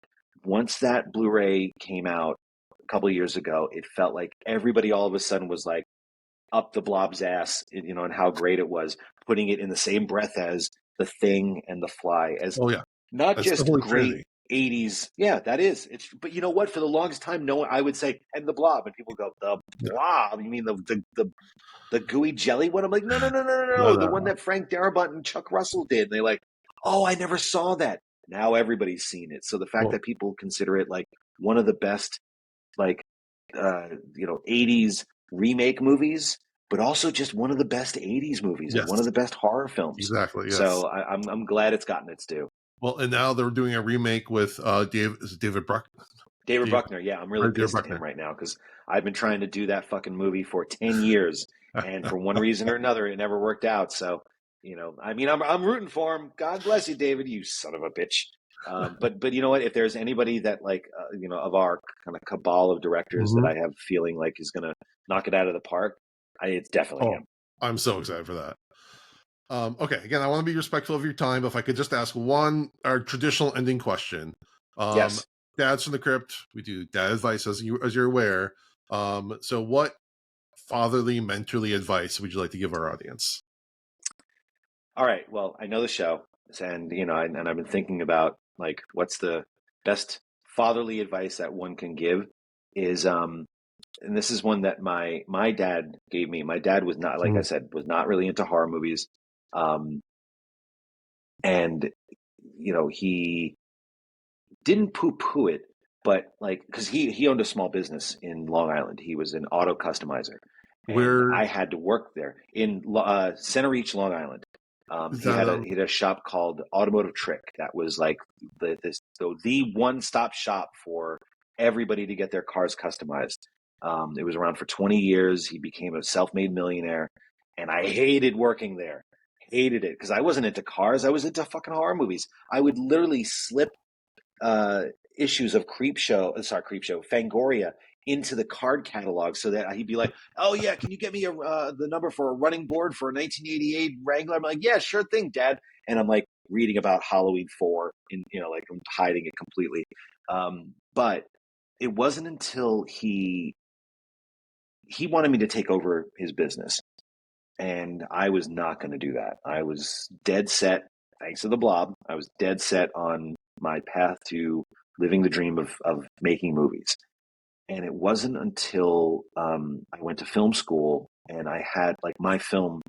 Once that Blu-ray came out a couple of years ago, it felt like everybody all of a sudden was like up the Blob's ass, and how great it was, putting it in the same breath as The Thing and The Fly, as Not That's just definitely Trinity. great 80s. Yeah, that is. It's but you know what? For the longest time, no one I would say, and the Blob, and people go, the Yeah. Blob? You mean the gooey jelly one? I'm like, no, no, no, no, no, No, no. The no, one no. that Frank Darabont and Chuck Russell did. And they're like, oh, I never saw that. Now everybody's seen it. So the fact Well, that people consider it like one of the best, like, 80s remake movies, but also just one of the best 80s movies and one of yes, the best horror films. exactly. Yes. So I'm glad it's gotten its due. Well, and now they're doing a remake with David Bruck, David Dave, Bruckner, yeah, I'm really or David pissed at him Bruckner. right now because I've been trying to do that fucking movie for 10 years, and for one reason or another, it never worked out. So, I mean, I'm rooting for him. God bless you, David, you son of a bitch. But you know what? If there's anybody that of our kind of cabal of directors that hmm I have feeling like is gonna knock it out of the park, it's definitely Oh, him. I'm so excited for that. Okay, again, I want to be respectful of your time, but if I could just ask one our traditional ending question. Um, Yes. Dads from the Crypt, we do dad advice as you're aware. So what fatherly mentorly advice would you like to give our audience? All right. Well, I know the show, and and I've been thinking about like what's the best fatherly advice that one can give is and this is one that my dad gave me. My dad was not, like I Mm. said, was not really into horror movies. Um and he didn't poo-poo it, but like because he owned a small business in Long Island. He was an auto customizer, and Where I had to work there in Center Reach, Long Island. is He that? had a shop called Automotive Trick that was like the one-stop shop for everybody to get their cars customized. It was around for 20 years. He became a self-made millionaire, and I hated working there. Hated it because I wasn't into cars. I was into fucking horror movies. I would literally slip uh, issues of Creep Show, Fangoria into the card catalog so that he'd be like, "Oh yeah, can you get me the number for a running board for a 1988 Wrangler?" I'm like, "Yeah, sure thing, Dad." And I'm like reading about Halloween 4, and like I'm hiding it completely. But it wasn't until he wanted me to take over his business, and I was not going to do that. I was dead set, thanks to the Blob. I was dead set on my path to living the dream of making movies. And it wasn't until I went to film school and I had like my film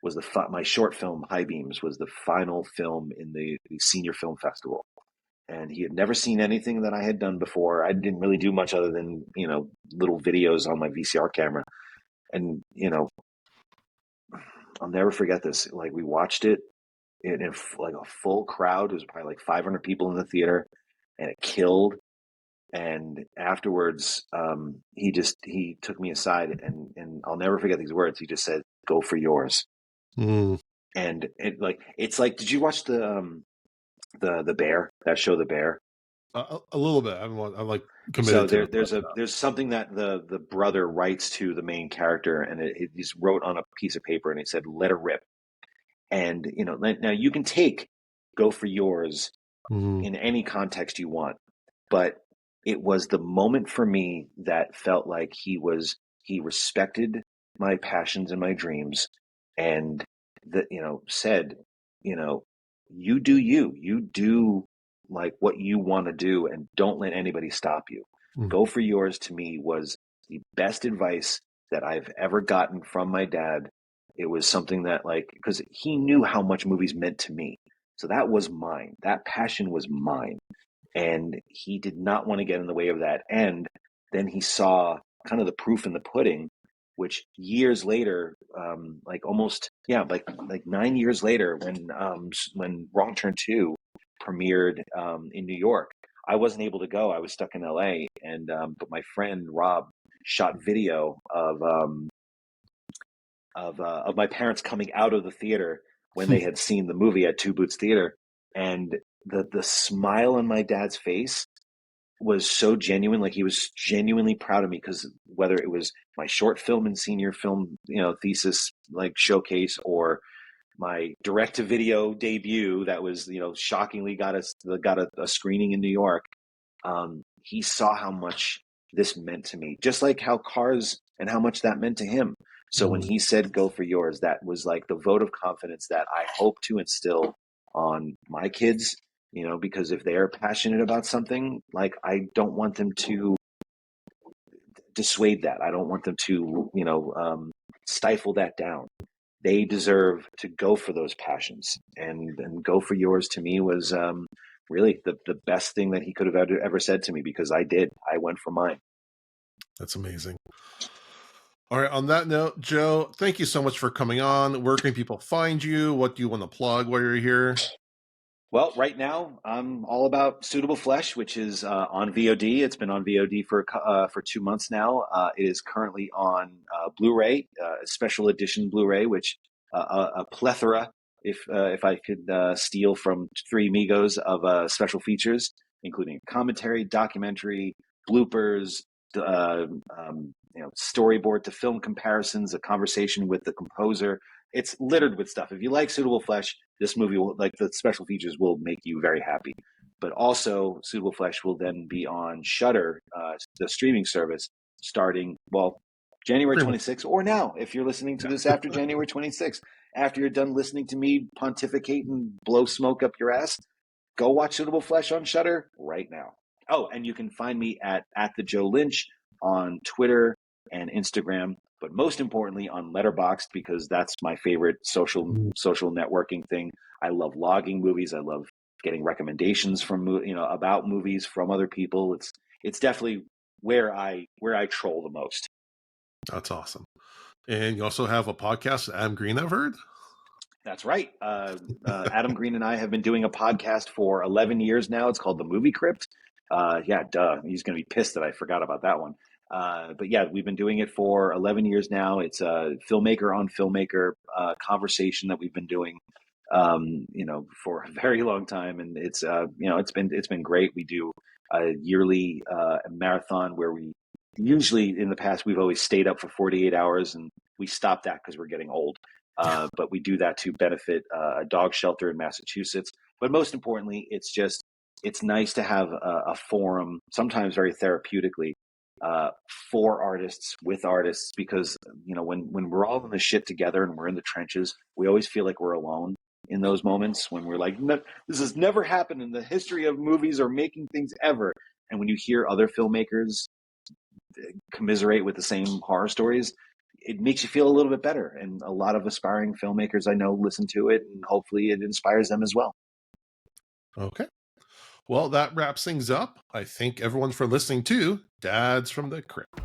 was my short film High Beams was the final film in the senior film festival. And he had never seen anything that I had done before. I didn't really do much other than little videos on my VCR camera. And I'll never forget this. Like we watched it in like a full crowd. It was probably like 500 people in the theater, and it killed. And afterwards, he took me aside, and I'll never forget these words. He just said, "Go for yours." Mm. And it's like, did you watch the Bear, that show, The Bear? A little bit. I'm like So committed to it. But, there's something that the brother writes to the main character, and he just wrote on a piece of paper, and he said, "Let her rip." And now you can take "Go for yours" mhm. in any context you want, but it was the moment for me that felt like he respected my passions and my dreams, and that said, you know you do you do like what you want to do, and don't let anybody stop you. Mm. Go for yours to me was the best advice that I've ever gotten from my dad. It was something that, like, because he knew how much movies meant to me, so that was mine. That passion was mine, and he did not want to get in the way of that. And then he saw kind of the proof in the pudding, which years later, like almost, yeah, like 9 years later, when Wrong Turn 2 premiered in New York. I wasn't able to go. I was stuck in LA, and but my friend Rob shot video of my parents coming out of the theater when they had seen the movie at Two Boots Theater, and the smile on my dad's face was so genuine. Like he was genuinely proud of me, because whether it was my short film and senior film thesis like showcase, or my direct to video debut that was shockingly got a screening in New York. He saw how much this meant to me, just like how Cars and how much that meant to him. So when Mm. he said "Go for yours," that was like the vote of confidence that I hope to instill on my kids because if they are passionate about something, like, I don't want them to dissuade that. I don't want them to, stifle that down. They deserve to go for those passions, and go for yours to me was really the best thing that he could have ever said to me, because I went for mine. That's amazing. All right. On that note, Joe, thank you so much for coming on. Where can people find you? What do you want to plug while you're here? Well, right now I'm all about Suitable Flesh, which is on VOD. It's been on VOD for 2 months now. It is currently on Blu-ray, a special edition Blu-ray, which a plethora, if I could steal from Three Amigos, of special features, including commentary, documentary, bloopers, storyboard to film comparisons, a conversation with the composer. It's littered with stuff. If you like Suitable Flesh, this movie will, like, the special features, will make you very happy. But also, Suitable Flesh will then be on Shudder, the streaming service, starting, well, January 26th, or now, if you're listening to this after January 26th. After you're done listening to me pontificate and blow smoke up your ass, go watch Suitable Flesh on Shudder right now. Oh, and you can find me at the Joe Lynch on Twitter and Instagram, but most importantly on Letterboxd, because that's my favorite social networking thing. I love logging movies. I love getting recommendations from about movies from other people. It's definitely where I troll the most. That's awesome. And you also have a podcast, Adam Green, I've heard. That's right. Adam Green and I have been doing a podcast for 11 years now. It's called The Movie Crypt. Yeah, duh. He's going to be pissed that I forgot about that one. But yeah, we've been doing it for 11 years now. It's a filmmaker on filmmaker conversation that we've been doing, for a very long time. And it's been great. We do a yearly marathon where we usually, in the past, we've always stayed up for 48 hours, and we stopped that because we're getting old. But we do that to benefit a dog shelter in Massachusetts. But most importantly, it's nice to have a forum, sometimes very therapeutically, for artists, with artists, because when we're all in the shit together and we're in the trenches, we always feel like we're alone in those moments when we're like, this has never happened in the history of movies or making things ever. And when you hear other filmmakers commiserate with the same horror stories, it makes you feel a little bit better. And a lot of aspiring filmmakers I know listen to it, and hopefully it inspires them as well. Okay. Well, that wraps things up. I thank everyone for listening to Dads from the Crypt.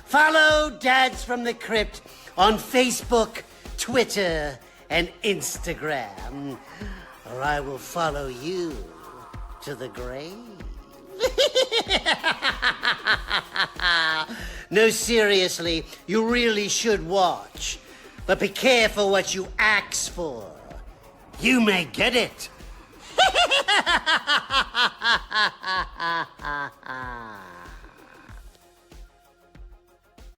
Follow Dads from the Crypt on Facebook, Twitter, and Instagram, or I will follow you to the grave. No, seriously, you really should watch. But be careful what you ask for. You may get it.